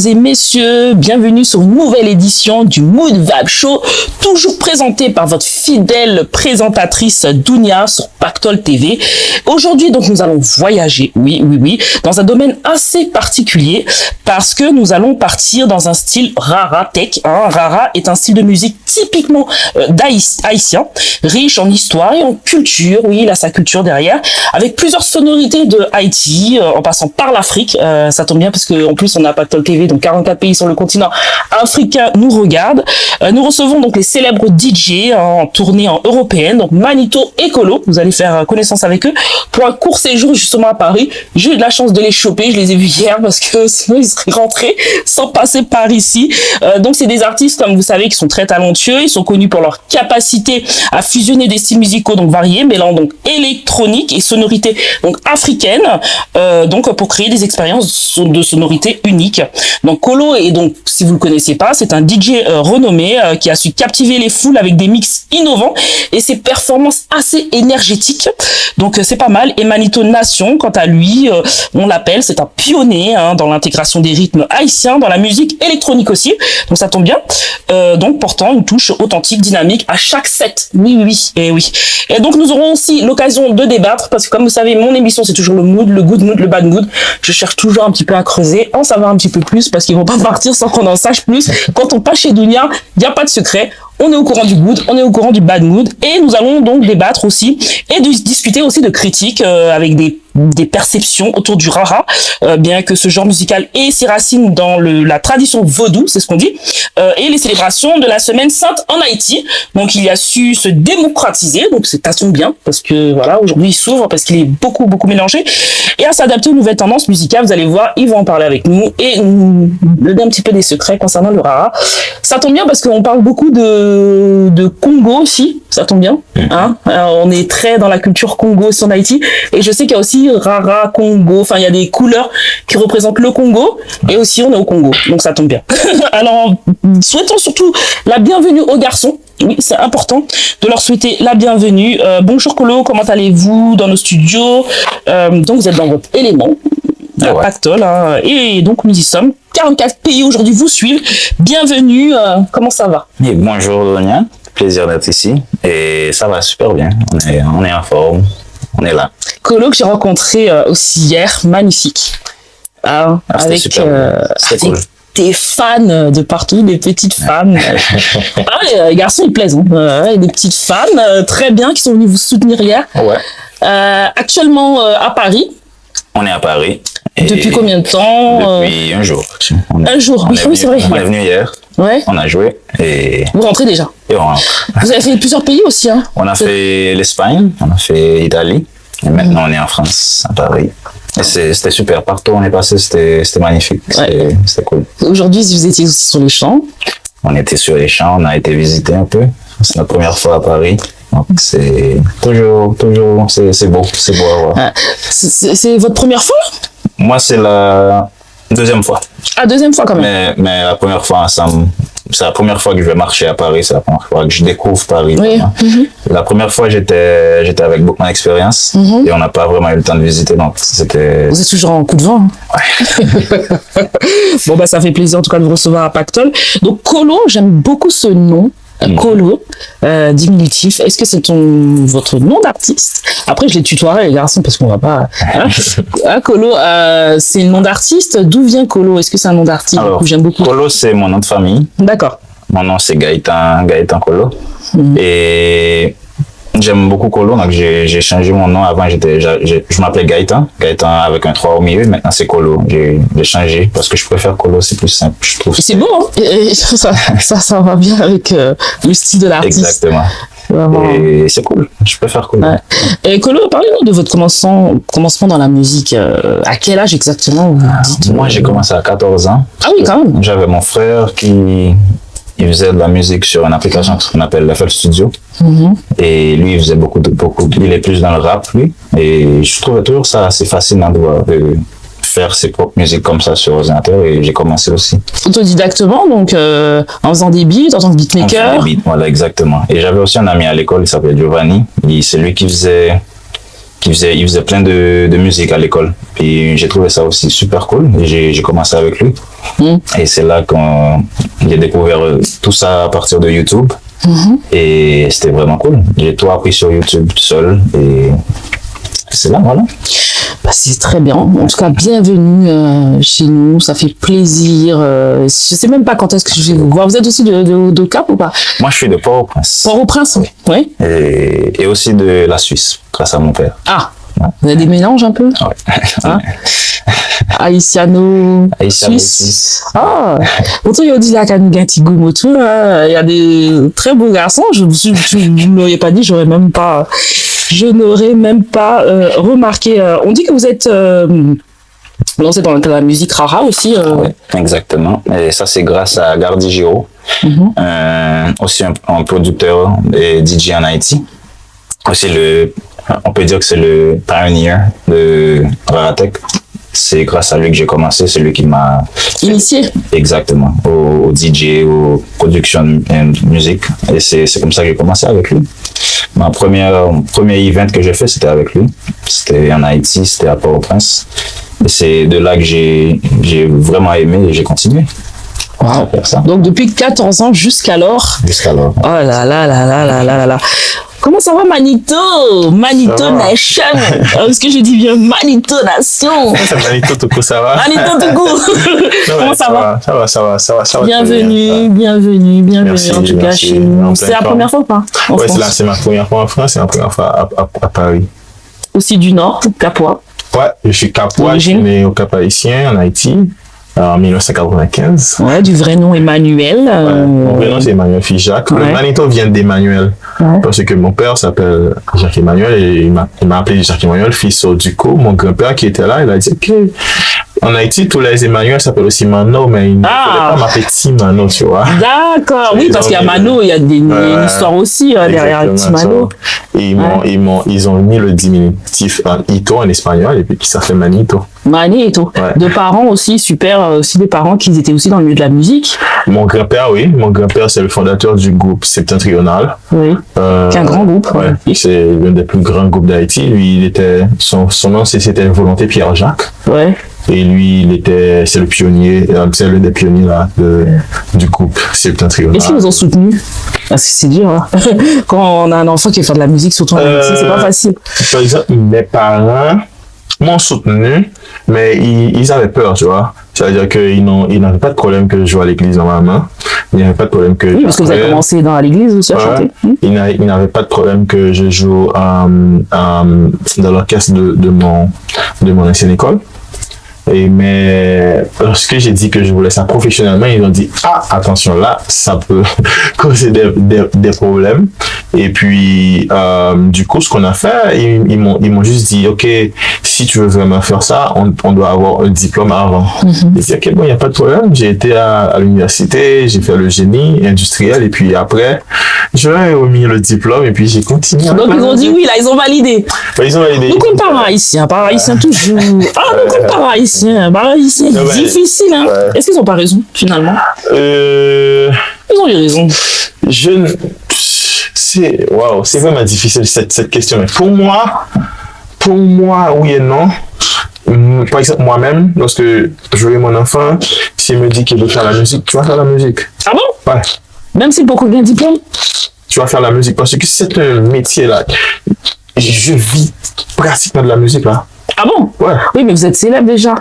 et messieurs, bienvenue sur une nouvelle édition du Mood Vibe Show, toujours présenté par votre fidèle présentatrice Dounia sur Pactol TV. Aujourd'hui, donc, nous allons voyager, oui, dans un domaine assez particulier parce que nous allons partir dans un style Rara Tech. Rara est un style de musique typiquement haïtien, riche en histoire et en culture, oui, il a sa culture derrière, avec plusieurs sonorités de Haïti, en passant par l'Afrique. Ça tombe bien parce qu'en plus on a Pactol TV, donc 44 pays sur le continent africain nous regardent. Nous recevons donc les célèbres DJ en tournée en européenne, donc Manito et Colo. Vous allez faire connaissance avec eux pour un court séjour justement à Paris. J'ai eu de la chance de les choper, je les ai vus hier parce que sinon ils seraient rentrés sans passer par ici. Donc c'est des artistes, comme vous savez, qui sont très talentueux. Ils sont connus pour leur capacité à fusionner des styles musicaux donc variés, mêlant donc électronique et sonorité donc africaine, donc pour créer des expériences de sonorité uniques. Donc Colo, et donc si vous le connaissez pas, c'est un DJ renommé qui a su captiver les foules avec des mix innovants et ses performances assez énergétiques. Donc c'est pas mal. Et Manito Nation, quant à lui, on l'appelle, c'est un pionnier dans l'intégration des rythmes haïtiens dans la musique électronique aussi. Donc ça tombe bien. Donc portant une touche authentique, dynamique à chaque set. Oui. Et donc nous aurons aussi l'occasion de débattre parce que comme vous savez, mon émission c'est toujours le mood, le good mood, le bad mood. Je cherche toujours un petit peu à creuser, en savoir un petit peu plus parce qu'ils vont pas partir sans qu'on en sache plus. Quand on passe chez Dounia, il n'y a pas de secret. On est au courant du good, on est au courant du bad mood et nous allons donc débattre aussi et discuter aussi de critiques avec des perceptions autour du Rara, bien que ce genre musical ait ses racines dans la tradition vaudou, c'est ce qu'on dit, et les célébrations de la Semaine Sainte en Haïti. Donc il a su se démocratiser, donc c'est à son bien, parce que voilà, aujourd'hui il s'ouvre parce qu'il est beaucoup mélangé, et à s'adapter aux nouvelles tendances musicales. Vous allez voir, ils vont en parler avec nous et nous donner un petit peu des secrets concernant le Rara. Ça tombe bien parce qu'on parle beaucoup de Congo aussi, ça tombe bien, hein. Alors, on est très dans la culture Congo aussi en Haïti, et je sais qu'il y a aussi Rara Congo, enfin il y a des couleurs qui représentent le Congo, et aussi on est au Congo, donc ça tombe bien. Alors souhaitons surtout la bienvenue aux garçons. Oui, c'est important de leur souhaiter la bienvenue. Bonjour Colo, comment allez-vous dans nos studios? Donc vous êtes dans votre élément, Pactol, hein, et donc nous y sommes. 44 pays aujourd'hui vous suivent. Bienvenue, comment ça va? Et bonjour Donia, plaisir d'être ici. Et ça va super bien, on est en forme, on est là. Colo que j'ai rencontré aussi hier, magnifique. Avec cool. Des fans de partout, des petites fans. Les garçons ils plaisent, hein. Des petites fans très bien qui sont venus vous soutenir hier. Ouais. Actuellement à Paris. On est à Paris. Depuis combien de temps? Depuis un jour. Un jour, oui, c'est vrai. On est venu hier. Ouais. On a joué et... Vous rentrez déjà? Et on rentre. Vous avez fait plusieurs pays aussi, hein? On a fait l'Espagne, on a fait l'Italie. Et maintenant on est en France, à Paris. Et c'était super. Partout où on est passé, c'était magnifique. C'était cool. Aujourd'hui, vous étiez aussi sur les champs. On était sur les champs, on a été visiter un peu. C'est notre première fois à Paris. Donc c'est toujours, c'est beau à voir. C'est votre première fois? Moi, c'est la deuxième fois. Ah, deuxième fois quand même. Mais la première fois ensemble, c'est la première fois que je vais marcher à Paris, c'est la première fois que je découvre Paris. Oui. La première fois, j'étais avec beaucoup d'expérience et on n'a pas vraiment eu le temps de visiter, donc c'était... Vous êtes toujours en coup de vent. Ouais. Bon, bah, ça fait plaisir en tout cas de vous recevoir à Pactol. Donc, Colo, j'aime beaucoup ce nom. Colo, diminutif. Est-ce que c'est votre nom d'artiste? Après, je les tutoierai les garçons parce qu'on va pas. Colo, c'est le nom d'artiste. D'où vient Colo? Est-ce que c'est un nom d'artiste? Alors, j'aime beaucoup. Colo, c'est mon nom de famille. D'accord. Mon nom c'est Gaëtan Colo. Et j'aime beaucoup Colo, donc j'ai changé mon nom. Avant, je m'appelais Gaëtan avec un 3 au milieu. Maintenant, c'est Colo. J'ai changé parce que je préfère Colo, c'est plus simple, je trouve. C'est beau, hein? Et ça va bien avec le style de l'artiste. Exactement. Vraiment. Et c'est cool, je préfère Colo. Ouais. Et Colo, parlez-nous de votre commencement dans la musique. À quel âge exactement vous dites? Moi, j'ai commencé à 14 ans. Ah oui, quand même. J'avais mon frère qui faisait de la musique sur une application qu'on appelle FL Studio. Et lui, il faisait beaucoup. Il est plus dans le rap, lui. Et je trouvais toujours ça assez fascinant de faire ses propres musiques comme ça sur ordinateur, et j'ai commencé aussi. Autodidactement, donc en faisant des beats, en tant que beatmaker. En faisant des beats, voilà, exactement. Et j'avais aussi un ami à l'école, il s'appelait Giovanni. C'est lui qui faisait plein de musique à l'école. Puis j'ai trouvé ça aussi super cool, et j'ai commencé avec lui. Et c'est là que j'ai découvert tout ça à partir de YouTube. Et c'était vraiment cool. J'ai tout appris sur YouTube tout seul. Et c'est là, voilà. Bah, c'est très bien. En tout cas, bienvenue chez nous. Ça fait plaisir. Je sais même pas quand est-ce que je vais vous voir. Vous êtes aussi de Cap ou pas? Moi, je suis de Port-au-Prince. Port-au-Prince, oui. Et aussi de la Suisse, grâce à mon père. Ah, vous avez des mélanges un peu? Ouais. Hein? Haïtiano-Suisse. Ah, pourtant, il y a dit là qu'il y a un petit goût autour. Il y a des très beaux garçons. Je ne m'auriez pas dit, je n'aurais même pas remarqué. On dit que vous êtes lancé dans la musique rara aussi. Oui, exactement. Et ça, c'est grâce à Gardi Giro, aussi un producteur et DJ en Haïti. Aussi, on peut dire que c'est le pioneer de Raratech. C'est grâce à lui que j'ai commencé, c'est lui qui m'a initié. Exactement, au DJ, aux productions and music. Et c'est comme ça que j'ai commencé avec lui. Premier event que j'ai fait, c'était avec lui. C'était en Haïti, c'était à Port-au-Prince. Et c'est de là que j'ai vraiment aimé et j'ai continué. Wow. Donc depuis 14 ans jusqu'alors. Jusqu'alors. Oh là là là là là là là. Comment ça va, Manito? Manito Nation. Est-ce que je dis bien Manito Nation? Manito tout court, ça va? Manito tout court. Comment ça va? Ça va. Bienvenue Merci, en tout cas chez nous. C'est la première fois ou pas? Oui, c'est ma première fois en France, c'est la première fois à Paris. Aussi du Nord, Capois. Ouais, je suis Capois, je suis né au Cap Haïtien, en Haïti. En 1995. Ouais, du vrai nom Emmanuel. Mon vrai nom c'est Emmanuel Fijac. Le Manito vient d'Emmanuel. Parce que mon père s'appelle Jacques Emmanuel et il m'a appelé Jacques Emmanuel, fils du coup. Mon grand-père qui était là, il a dit que en Haïti, tous les Emmanuel s'appellent aussi Mano, mais il ne voulait pas m'appeler Petit Mano, tu vois. D'accord, oui, parce qu'il y a Mano, il y a une histoire aussi derrière le Petit Mano. Et ils ont mis le diminutif Ito en espagnol et puis ça fait Manito. Manito. Ouais. De parents aussi, super, aussi des parents qui étaient aussi dans le milieu de la musique. Mon grand-père, oui. Mon grand-père, c'est le fondateur du groupe Septentrional. Oui. C'est un grand groupe. Ouais. C'est l'un des plus grands groupes d'Haïti. Lui, son nom, c'était Volonté Pierre-Jacques. Ouais. Et lui, c'est le pionnier, c'est l'un des pionniers là, du groupe Septentrional. Est-ce qu'ils nous ont soutenus? Parce que c'est dur, hein. Quand on a un enfant qui veut faire de la musique, surtout en Haïti, c'est pas facile. Par exemple, mes parents m'ont soutenu, mais ils avaient peur, tu vois. C'est-à-dire qu'ils n'avaient pas de problème que je joue à l'église normalement. Il n'y avait pas de problème que... Oui, parce que vous avez commencé dans l'église aussi à chanter. Ils n'avaient pas de problème que je joue dans l'orchestre de mon ancienne école. Mais lorsque j'ai dit que je voulais ça professionnellement, ils ont dit « Ah, attention là, ça peut causer des problèmes. » Et puis, du coup, ce qu'on a fait, ils m'ont juste dit « Ok, si tu veux vraiment faire ça, on doit avoir un diplôme avant. » J'ai dit « Ok, bon, il n'y a pas de problème. » J'ai été à l'université, j'ai fait le génie industriel et puis après, je leur ai remis le diplôme et puis j'ai continué. Donc, ils ont dit oui, là, ils ont validé. Ouais, ils ont validé. Nous, comme parents haïtiens toujours. Ah, nous, comme parents haïtiens. C'est difficile, hein. Ouais. Est-ce qu'ils n'ont pas raison, finalement? Ils ont eu raison. C'est vraiment difficile cette question. Mais pour moi, oui et non. Par exemple, moi-même, lorsque je vois mon enfant, s'il me dit qu'il veut faire la musique, tu vas faire la musique. Ah bon? Ouais. Même s'il n'a pas bien diplôme? Tu vas faire la musique parce que c'est un métier là. Je vis pratiquement de la musique là. Ah bon? Ouais. Oui, mais vous êtes célèbre déjà.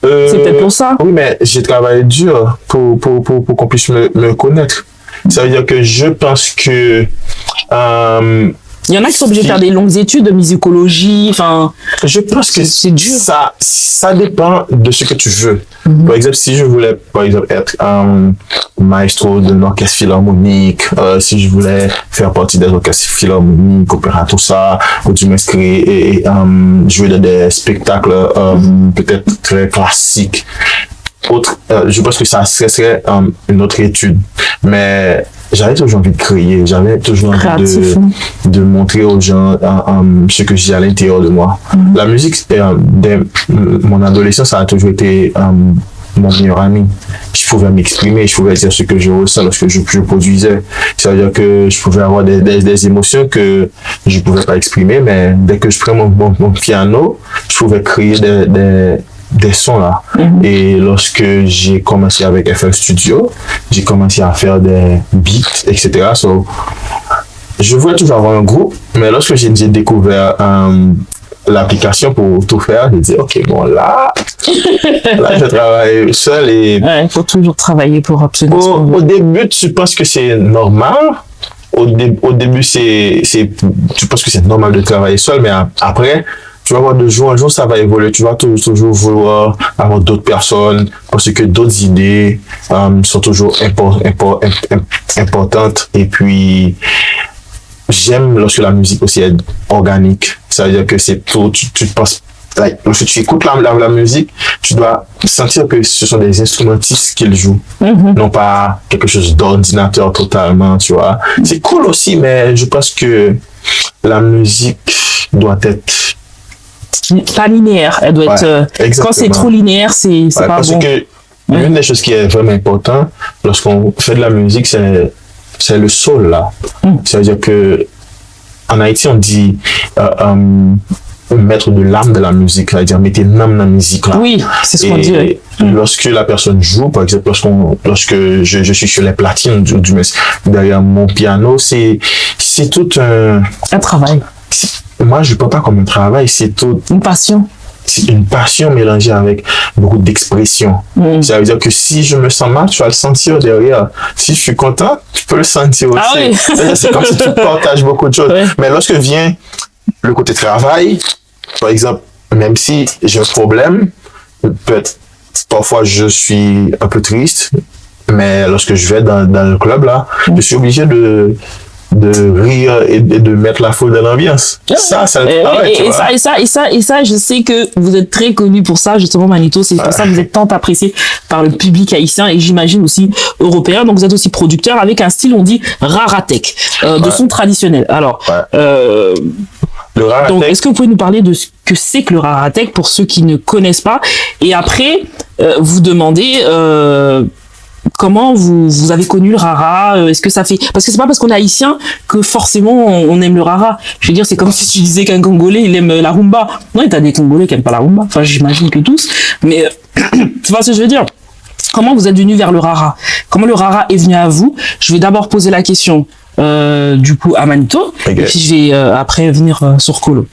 C'est peut-être pour ça. Oui, mais j'ai travaillé dur pour qu'on puisse me connaître. Ça veut dire que je pense que... il y en a qui sont obligés de faire des longues études de musicologie, enfin... Je pense que c'est dur. Ça dépend de ce que tu veux. Par exemple, si je voulais, être maestro de l'orchestre philharmonique, si je voulais faire partie des orchestres philharmoniques, opéra, tout ça, ou du m'inscrire et jouer dans des spectacles peut-être très classiques, je pense que ça serait une autre étude. Mais j'avais toujours envie de créer, j'avais toujours envie de montrer aux gens ce que j'ai à l'intérieur de moi. La musique, dès mon adolescence, ça a toujours été mon meilleur ami. Je pouvais m'exprimer, je pouvais dire ce que je ressens lorsque je produisais. C'est-à-dire que je pouvais avoir des émotions que je ne pouvais pas exprimer, mais dès que je prenais mon piano, je pouvais créer des sons là. Et lorsque j'ai commencé avec FL Studio, j'ai commencé à faire des beats, etc. So, je voulais toujours avoir un groupe, mais lorsque j'ai découvert l'application pour tout faire, j'ai dit, OK, bon, là, je travaille seul et... Ouais, il faut toujours travailler pour obtenir au début, tu penses que c'est normal. Au début, tu penses que c'est normal de travailler seul, mais après, tu vas voir de jour en jour, ça va évoluer. Tu vas toujours vouloir avoir d'autres personnes parce que d'autres idées sont toujours importantes. Et puis, j'aime lorsque la musique aussi est organique. Ça veut dire que c'est tout, tu penses, lorsque tu écoutes la musique, tu dois sentir que ce sont des instrumentistes qui le jouent, non pas quelque chose d'ordinateur totalement, tu vois. C'est cool aussi, mais je pense que la musique doit être pas linéaire, elle doit être quand c'est trop linéaire, c'est pas parce bon. Que une des choses qui est vraiment importante lorsqu'on fait de la musique, c'est le soul là. Ça veut dire que en Haïti on dit mettre de l'âme de la musique, c'est-à-dire mettre une âme dans la musique là. Oui, c'est ce qu'on dit. Lorsque la personne joue, par exemple, lorsque je suis sur les platines derrière mon piano, c'est tout un travail. Moi, je ne prends pas comme un travail, c'est tout une passion. C'est une passion mélangée avec beaucoup d'expression. Ça veut dire que si je me sens mal, tu vas le sentir derrière. Si je suis content, tu peux le sentir aussi. Ah oui. C'est comme si tu partages beaucoup de choses. Ouais. Mais lorsque vient le côté travail, par exemple, même si j'ai un problème, peut-être parfois je suis un peu triste, mais lorsque je vais dans le club là, je suis obligé de rire et de mettre la foule dans l'ambiance. Ça, c'est le travail, et ça, je sais que vous êtes très connu pour ça, justement, Manito. C'est pour ça que vous êtes tant apprécié par le public haïtien et j'imagine aussi européen. Donc, vous êtes aussi producteur avec un style, on dit, Raratek, de son traditionnel. Alors, le Raratek. Donc, est-ce que vous pouvez nous parler de ce que c'est que le Raratek pour ceux qui ne connaissent pas? Et après, vous demandez, comment vous avez connu le rara? Est-ce que ça fait... Parce que c'est pas parce qu'on est haïtien que forcément on aime le rara. Je veux dire, c'est comme si tu disais qu'un Congolais, il aime la rumba. Non, t'as des Congolais qui aiment pas la rumba. Enfin, j'imagine que tous. Mais tu vois ce que je veux dire? Comment vous êtes venu vers le rara? Comment le rara est venu à vous? Je vais d'abord poser la question du coup à Manito. Okay. Et puis je vais après venir sur Kolo.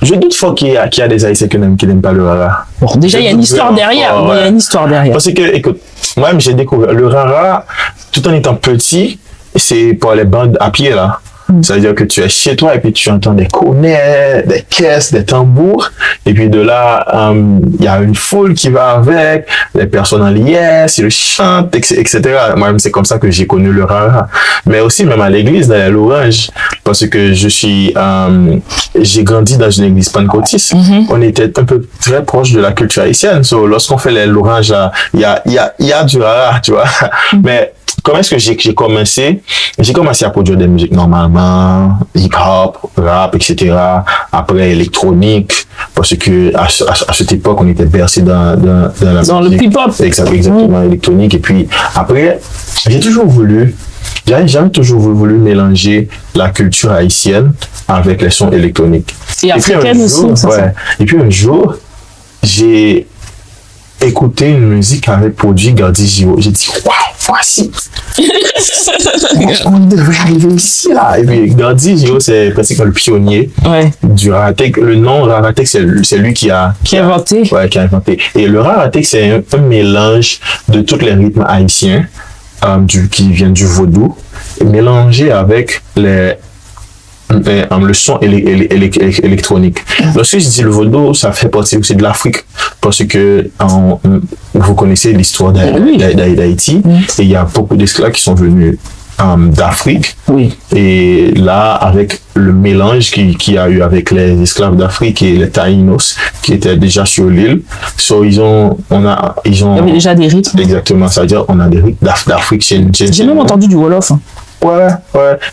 Je doute fort qu'il y a des Haïtiens qui n'aiment pas le rara. Bon, déjà, il y a une histoire derrière. Il y a une histoire derrière. Parce que, écoute, moi-même, j'ai découvert le rara, tout en étant petit, c'est pour les bandes à pied, là. Ça veut dire que tu es chez toi et puis tu entends des cornets, des caisses, des tambours. Et puis de là, il y a une foule qui va avec, les personnes en liesse, ils chantent, etc. Moi-même, c'est comme ça que j'ai connu le rara. Mais aussi, même à l'église, dans l'Orange, parce que j'ai grandi dans une église pentecôtiste. On était un peu très proche de la culture haïtienne. So, lorsqu'on fait l'Orange, il y a du rara, tu vois. Mais comment est-ce que j'ai commencé? J'ai commencé à produire des musiques normalement, hip-hop, rap, etc. Après électronique, parce que à cette époque, on était bercé dans la musique. Le hip-hop. Exactement, électronique. Et puis après, j'ai jamais toujours voulu mélanger la culture haïtienne avec les sons électroniques. Et africaine aussi. Et puis un jour, j'ai écouté une musique avec produit Gardi Giro. J'ai dit, waouh, voici! On devrait arriver ici, là. Et puis, Gardi Giro, c'est presque le pionnier du Raratek. Le nom Raratek, c'est lui qui a inventé. Ouais, qui a inventé. Et le Raratek, c'est un mélange de tous les rythmes haïtiens qui viennent du vaudou, mélangé avec le son électronique. Lorsque je dis le vaudou, ça fait partie aussi de l'Afrique, parce que vous connaissez l'histoire d'Haïti, et il y a beaucoup d'esclaves qui sont venus d'Afrique. Et là, avec le mélange qu'il y a eu avec les esclaves d'Afrique et les Taïnos qui étaient déjà sur l'île, il y avait déjà des rythmes. Exactement, ça veut dire on a des rythmes d'Afrique. J'ai même entendu du Wolof. Ouais.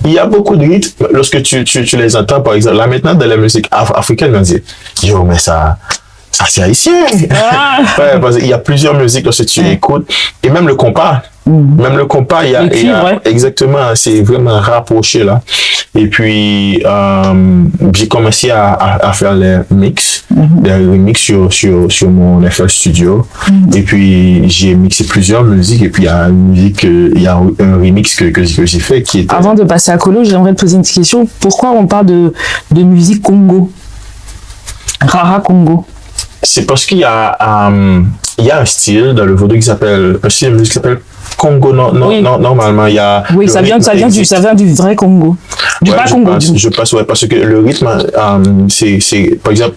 Il y a beaucoup de rythmes. Lorsque tu les entends, par exemple, là maintenant, dans la musique africaine, on dit, yo, mais ça c'est haïtien. Parce qu'il y a plusieurs musiques lorsque tu écoutes. Et même le compas. Même le compas, il y a exactement, c'est vraiment rapproché là. Et puis, j'ai commencé à faire les mix, des remix sur mon FL Studio. Et puis, j'ai mixé plusieurs musiques. Et puis, il y a un remix que j'ai fait qui était... Avant de passer à Colo, j'aimerais te poser une petite question. Pourquoi on parle de musique Congo? Rara Congo. C'est parce qu'il y a un style dans le vaudou qui s'appelle Congo. Normalement, il y a. Oui, ça vient du vrai Congo. Du vrai Congo. Je pense, parce que le rythme, c'est, par exemple,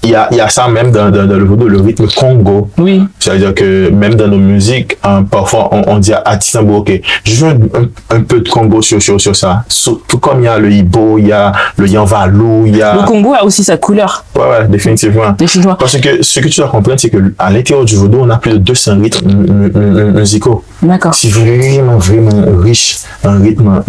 il y a ça même dans le vaudou, le rythme Congo. Oui. C'est-à-dire que même dans nos musiques, parfois on dit à Tissambo, ok, je veux un peu de Congo sur ça. Tout comme il y a le Ibo, il y a le Yanvalou, il y a... Le Congo a aussi sa couleur. Ouais, définitivement. Parce que ce que tu dois comprendre, c'est qu'à l'intérieur du vaudou, on a plus de 200 rythmes musicaux. D'accord. C'est vraiment, vraiment riche en rythme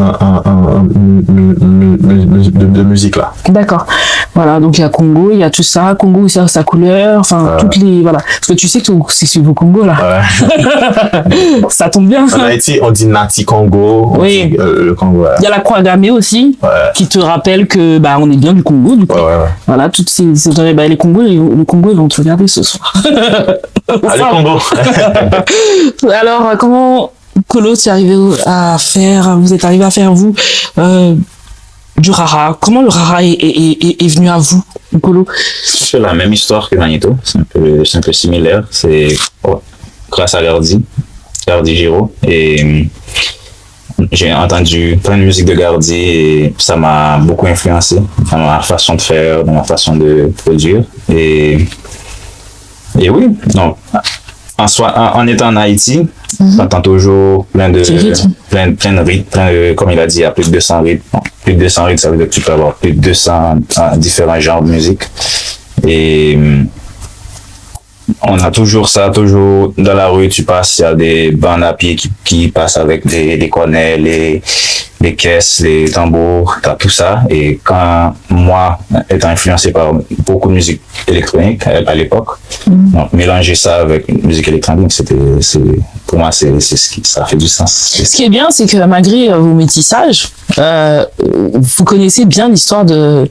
de musique là. D'accord. Voilà, donc il y a Congo, il y a tout ça. Congo, ça a sa couleur, enfin, toutes les... Voilà. Parce que tu sais que c'est au Congo, là. Ouais. Ça tombe bien. En Haïti, on dit Nati Congo. Oui. Dit, le Congo, ouais. Il y a la croix gammée aussi, qui te rappelle que, on est bien du Congo, du coup. Ouais. Voilà, toutes ces les Congos, le Congo, ils vont te regarder ce soir. Allez, Congo. Alors, comment, Colo, vous êtes arrivé à faire, vous, du Rara? Comment le Rara est venu à vous, Colo? C'est la même histoire que Magneto, c'est un peu similaire. C'est grâce à Gardi Giraud. Et j'ai entendu plein de musique de Gardi et ça m'a beaucoup influencé dans ma façon de faire, dans ma façon de produire. Et oui, donc, en étant en Haïti, j'entends toujours plein de rythmes, comme il a dit, il y a plus de 200 rythmes. Bon, plus de 200 rythmes, ça veut dire que tu peux avoir plus de 200 différents genres de musique. Et on a toujours ça, toujours dans la rue, tu passes, il y a des bandes à pied qui passent avec des cornets, les caisses, les tambours, t'as tout ça. Et quand moi, étant influencé par beaucoup de musique électronique à l'époque, donc mélanger ça avec musique électronique, pour moi, ça fait du sens. Ce qui est bien, c'est que malgré vos métissages, vous connaissez bien l'histoire de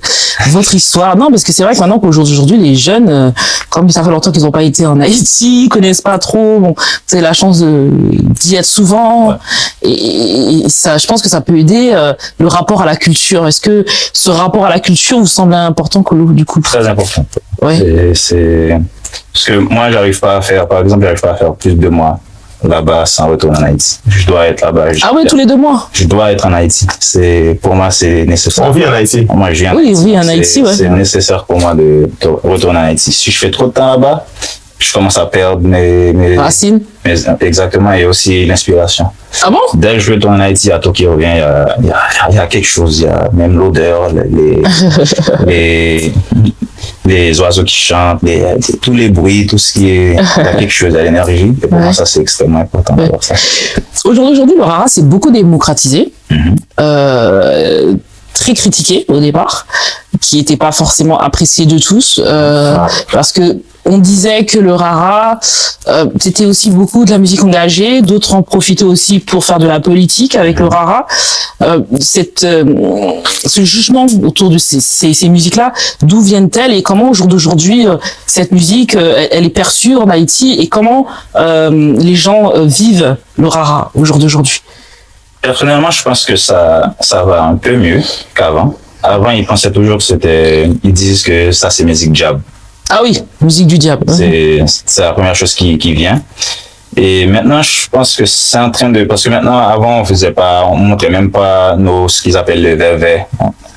votre histoire. Non, parce que c'est vrai que maintenant qu'aujourd'hui, les jeunes, comme ça fait longtemps qu'ils n'ont pas été en Haïti, connaissent pas trop. Bon, vous avez la chance d'y être souvent, et ça, je pense que ça peut aider le rapport à la culture. Est-ce que ce rapport à la culture vous semble important, Colo, du coup? Très important. Ouais. C'est parce que moi, j'arrive pas à faire plus de 2 mois là-bas sans retourner en Haïti. Je dois être là-bas. Tous les 2 mois. Je dois être en Haïti. Pour moi, c'est nécessaire. On vit en Haïti. Moi, je vis en Haïti. C'est nécessaire pour moi de retourner en Haïti. Si je fais trop de temps là-bas, je commence à perdre mes racines. Exactement, et aussi l'inspiration. Ah bon? Dès que je retourne en Haïti, à Tokyo revient, il y a quelque chose, il y a même l'odeur, les oiseaux qui chantent, tous les bruits, tout ce qui est, il y a quelque chose, à l'énergie. Et pour moi, ça, c'est extrêmement important de voir ça. Aujourd'hui, le Rara s'est beaucoup démocratisé, très critiqué au départ, qui n'était pas forcément apprécié de tous, parce que on disait que le Rara, c'était aussi beaucoup de la musique engagée, d'autres en profitaient aussi pour faire de la politique avec le Rara. Ce jugement autour de ces musiques-là, d'où viennent-elles et comment au jour d'aujourd'hui, cette musique, elle est perçue en Haïti et comment les gens vivent le Rara au jour d'aujourd'hui? Personnellement, je pense que ça va un peu mieux qu'avant. Avant, ils pensaient toujours que ils disent que ça, c'est musique jab. Ah oui, musique du diable. C'est la première chose qui vient. Et maintenant, je pense que c'est en train de... Parce que maintenant, avant, on montrait même pas ce qu'ils appellent le vervet.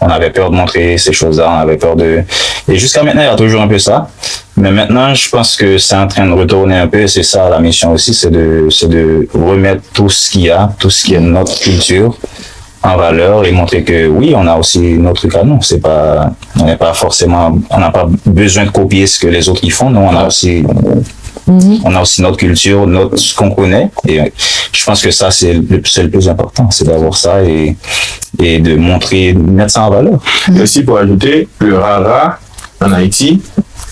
On avait peur de montrer ces choses-là, on avait peur de... Et jusqu'à maintenant, il y a toujours un peu ça. Mais maintenant, je pense que c'est en train de retourner un peu. C'est ça la mission aussi, c'est de remettre tout ce qu'il y a, tout ce qui est notre culture en valeur et montrer que oui, on a aussi notre truc à nous. On n'a pas besoin de copier ce que les autres y font. Non, on a aussi notre culture, ce qu'on connaît. Et je pense que ça, c'est le plus important, c'est d'avoir ça et de mettre ça en valeur. Et aussi pour ajouter, le Rara en Haïti,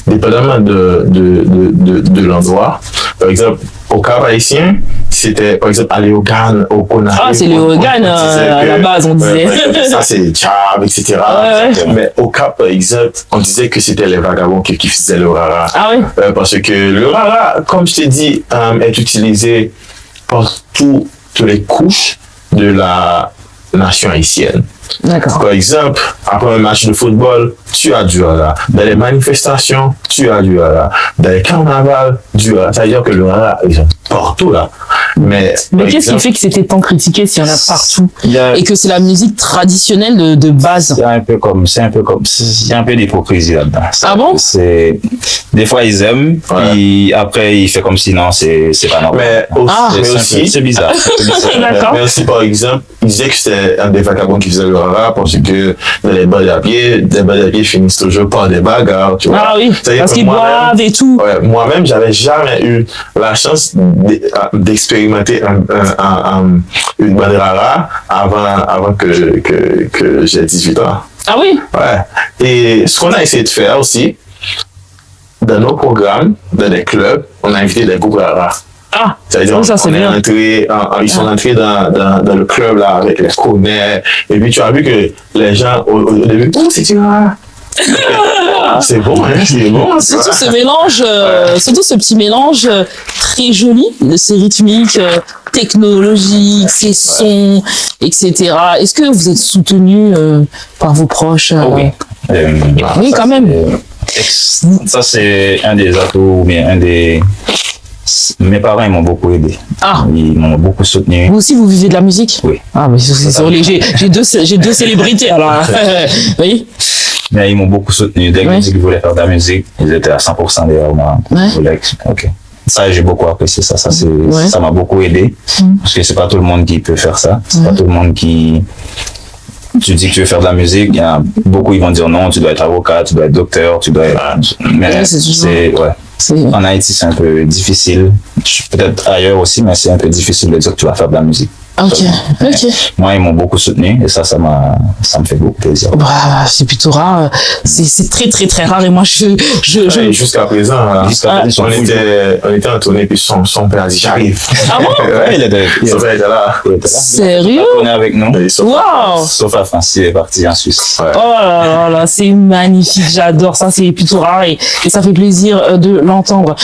dépendamment de l'endroit. Par exemple, au Cap haïtien, c'était, par exemple, aller au Ghana, au Conakry. Ah, c'est les organes, à la base, on disait. Ça, c'est Tchab, etc. Ouais. Mais au Cap, par exemple, on disait que c'était les vagabonds qui faisaient le rara. Ah oui? Parce que le rara, comme je t'ai dit, est utilisé par toutes les couches de la nation haïtienne. D'accord. Par exemple, après un match de football, tu as du rara. Dans les manifestations, tu as du rara. Dans les carnavals, du rara. C'est-à-dire que le rara, ils sont partout là. Mais qu'est-ce qui fait que c'était tant critiqué s'il y en a partout a- et que c'est la musique traditionnelle de base? C'est un peu il y a un peu d'hypocrisie là-dedans. Ah bon? Des fois ils aiment, puis après ils font comme si non, c'est pas normal. Mais aussi, C'est bizarre. D'accord. Mais aussi, par exemple, ils disaient que c'était un des vagabonds qui faisait le rara parce que dans les balles à pied finissent toujours par des bagarres, tu vois. Ah oui, C'est-à-dire parce que qu'ils moi-même- boivent et tout. Ouais, moi-même, j'avais jamais eu la chance d'expérimenter une bonne rara avant que j'ai 18 ans. Ah oui? Ouais. Et ce qu'on a essayé de faire aussi, dans nos programmes, dans les clubs, on a invité des groupes rara. Ah, C'est-à-dire, ça c'est on est bien. entré, ils sont entrés dans le club là avec les connais. Et puis tu as vu que les gens au début, oh, c'est du rara. C'est bon, hein, c'est bon. Surtout ce mélange, surtout ce petit mélange très joli de ces rythmiques technologiques, ces sons, etc. Est-ce que vous êtes soutenu par vos proches? Oui. Oui, quand même. Ça, c'est un des atouts, ou bien mes parents, ils m'ont beaucoup aidé. Ah. Ils m'ont beaucoup soutenu. Vous aussi, vous vivez de la musique? Oui. Ah, mais j'ai deux célébrités, alors. Oui. Mais ils m'ont beaucoup soutenu. Dès que Ouais. j'ai dit qu'ils voulaient faire de la musique, ils étaient à 100% derrière moi. Ouais. Ils voulaient ok. Ça, j'ai beaucoup apprécié ça. Ouais. Ça m'a beaucoup aidé. Parce que c'est pas tout le monde qui peut faire ça. C'est pas tout le monde qui... Tu dis que tu veux faire de la musique, il y a beaucoup, ils vont dire non, tu dois être avocat, tu dois être docteur, tu dois être... Mais Ouais, c'est toujours- En Haïti, c'est un peu difficile. Peut-être ailleurs aussi, mais c'est un peu difficile de dire que tu vas faire de la musique. Ok. Moi, ils m'ont beaucoup soutenu et ça me fait beaucoup plaisir. Bah, c'est plutôt rare. C'est très, très, très rare. Et moi, Et jusqu'à présent, hein, Jusqu'à présent, ils sont on était en tournée, puis son père a dit j'arrive. Ah bon? Ouais, il était Son père était là. Sérieux? On est avec nous. Et son- Waouh! Sauf à France, il est parti en Suisse. Ouais. Oh là là, c'est magnifique, j'adore ça, c'est plutôt rare et ça fait plaisir de l'entendre.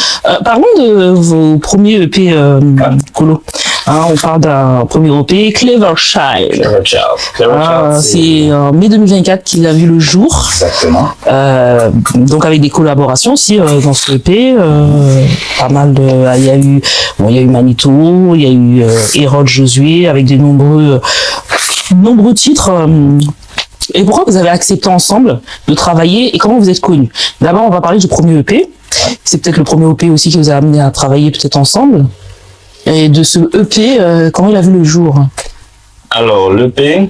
Parlons de vos premiers EP Colo. Hein, on parle d'un premier EP, Clever Child. Clever Child. C'est en mai 2024 qu'il a vu le jour. Exactement. Donc avec des collaborations aussi dans ce EP, pas mal de, il y a eu Manito, il y a eu Hérode Josué avec des nombreux titres. Et pourquoi vous avez accepté ensemble de travailler et comment vous êtes connus? D'abord, on va parler du premier EP. C'est peut-être le premier EP aussi qui vous a amené à travailler peut-être ensemble. Et de ce EP, comment il a vu le jour? Alors, l'EP,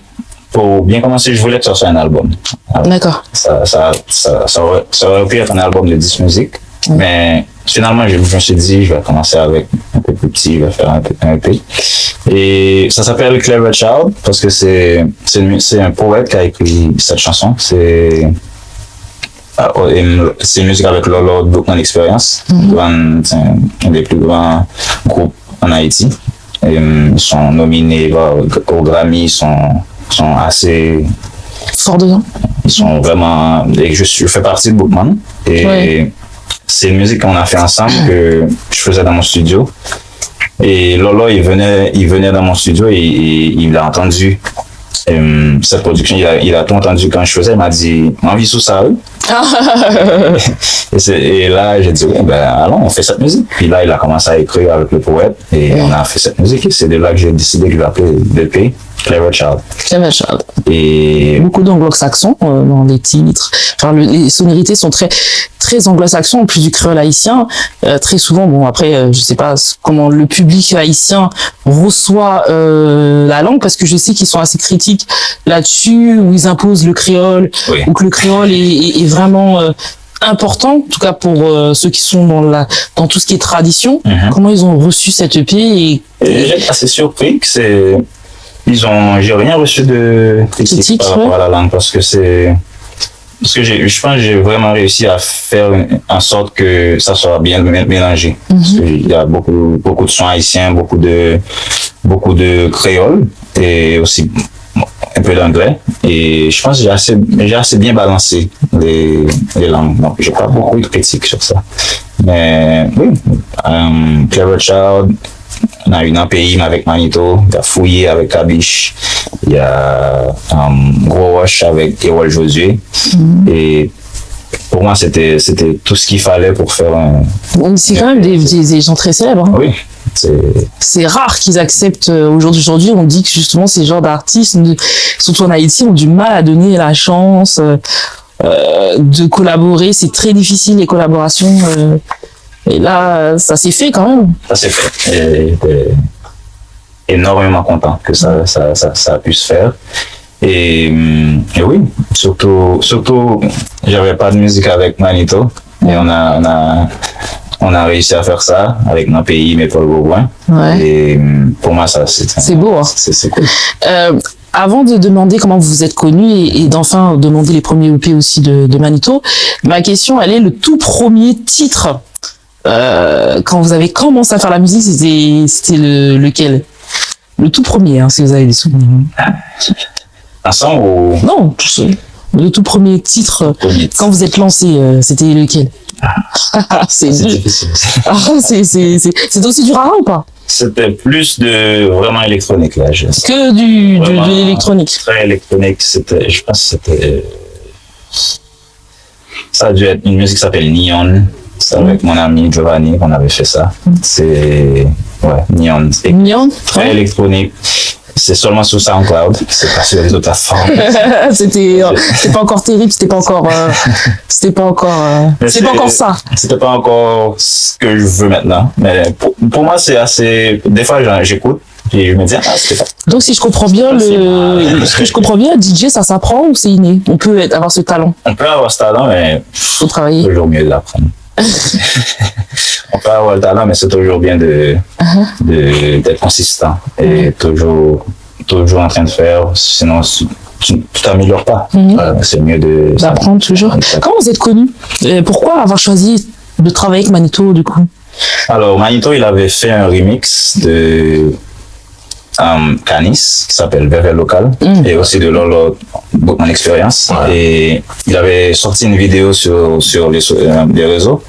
pour bien commencer, je voulais que ça soit un album. D'accord. Ça aurait pu être un album de 10 musiques, mais finalement, je me suis dit, je vais commencer avec un peu plus petit, je vais faire un EP. Et ça s'appelle Clever Child parce que c'est un poète qui a écrit cette chanson. C'est une musique avec Lolo Brookman Experience, c'est un des plus grands groupes en Haïti. Et, ils sont nominés au Grammy, ils sont assez... Fort dedans. Ils sont vraiment... Et je fais partie de Brookman. Et c'est une musique qu'on a fait ensemble que je faisais dans mon studio. Et Lolo, il venait dans mon studio et il a entendu cette production. Il a tout entendu quand je faisais. Il m'a dit, envie sous ça, oui. Et là, j'ai dit, oui, ben, allons, on fait cette musique. Puis là, il a commencé à écrire avec le poète et on a fait cette musique. Et c'est de là que j'ai décidé que je vais appeler l'EP Clever Child. Clever Child. Et beaucoup d'anglo-saxons dans les titres. Enfin, les sonorités sont très très anglo-saxons en plus du créole haïtien. Très souvent, bon après, je sais pas comment le public haïtien reçoit la langue parce que je sais qu'ils sont assez critiques là-dessus où ils imposent le créole ou que le créole est vraiment important, en tout cas pour ceux qui sont dans tout ce qui est tradition. Comment ils ont reçu cette EP et j'ai assez surpris que j'ai rien reçu de critique par rapport à la langue parce que parce que je pense que j'ai vraiment réussi à faire en sorte que ça soit bien mélangé. Parce qu'il y a beaucoup de sons haïtiens, beaucoup de créole et aussi un peu d'anglais. Et je pense que j'ai assez bien balancé les langues. Donc, j'ai pas beaucoup de critiques sur ça. Mais oui, Clever Child, on a eu un pays avec Manito, il y a Fouillé avec Kabish, il y a Gros Wash avec Erol Josué. Et pour moi, c'était tout ce qu'il fallait pour faire un... C'est quand même des gens très célèbres. Hein. Oui. C'est rare qu'ils acceptent aujourd'hui. On dit que justement ces genres d'artistes, surtout en Haïti, ont du mal à donner la chance de collaborer. C'est très difficile les collaborations. Et là, ça s'est fait quand même. Ça s'est fait. J'étais énormément content que ça a pu se faire. Et oui, surtout, j'avais pas de musique avec Manito. Et on a réussi à faire ça avec notre pays, mais Paul Bourgoin. Ouais. Et pour moi, ça, c'est beau. Hein. C'est cool. Avant de demander comment vous vous êtes connus et d'enfin demander les premiers EP aussi de Manito, ma question, elle est le tout premier titre. Quand vous avez commencé à faire la musique, c'était lequel? Le tout premier, hein, si vous avez des souvenirs. Ensemble ou... Non, le tout premier titre. Quand vous êtes lancé, c'était lequel? C'est difficile. C'est aussi du rara ou pas? C'était plus de vraiment électronique là. Que de l'électronique. Très électronique. Je pense que ça a dû être une musique qui s'appelle Neon. C'est avec mon ami Giovanni qu'on avait fait ça. C'est Neon. Neon. Très électronique. C'est seulement sur SoundCloud, c'est pas sur les autres plateformes. C'était pas encore terrible, c'était pas encore ça. C'était pas encore ce que je veux maintenant. Mais pour moi, c'est assez. Des fois, j'écoute et je me dis, c'est ça. Donc, si je comprends bien, DJ, ça s'apprend ou c'est inné? On peut avoir ce talent? On peut avoir ce talent, mais faut travailler. C'est toujours mieux de l'apprendre. On peut avoir le talent, mais c'est toujours bien d'être consistant et toujours en train de faire, sinon tu t'améliores pas. C'est mieux d'apprendre toujours. Comment vous êtes connu? Pourquoi avoir choisi de travailler avec Manito du coup? Alors Manito, il avait fait un remix de Canis qui s'appelle Vervel Local et aussi de Lolo, mon expérience. Et il avait sorti une vidéo sur les réseaux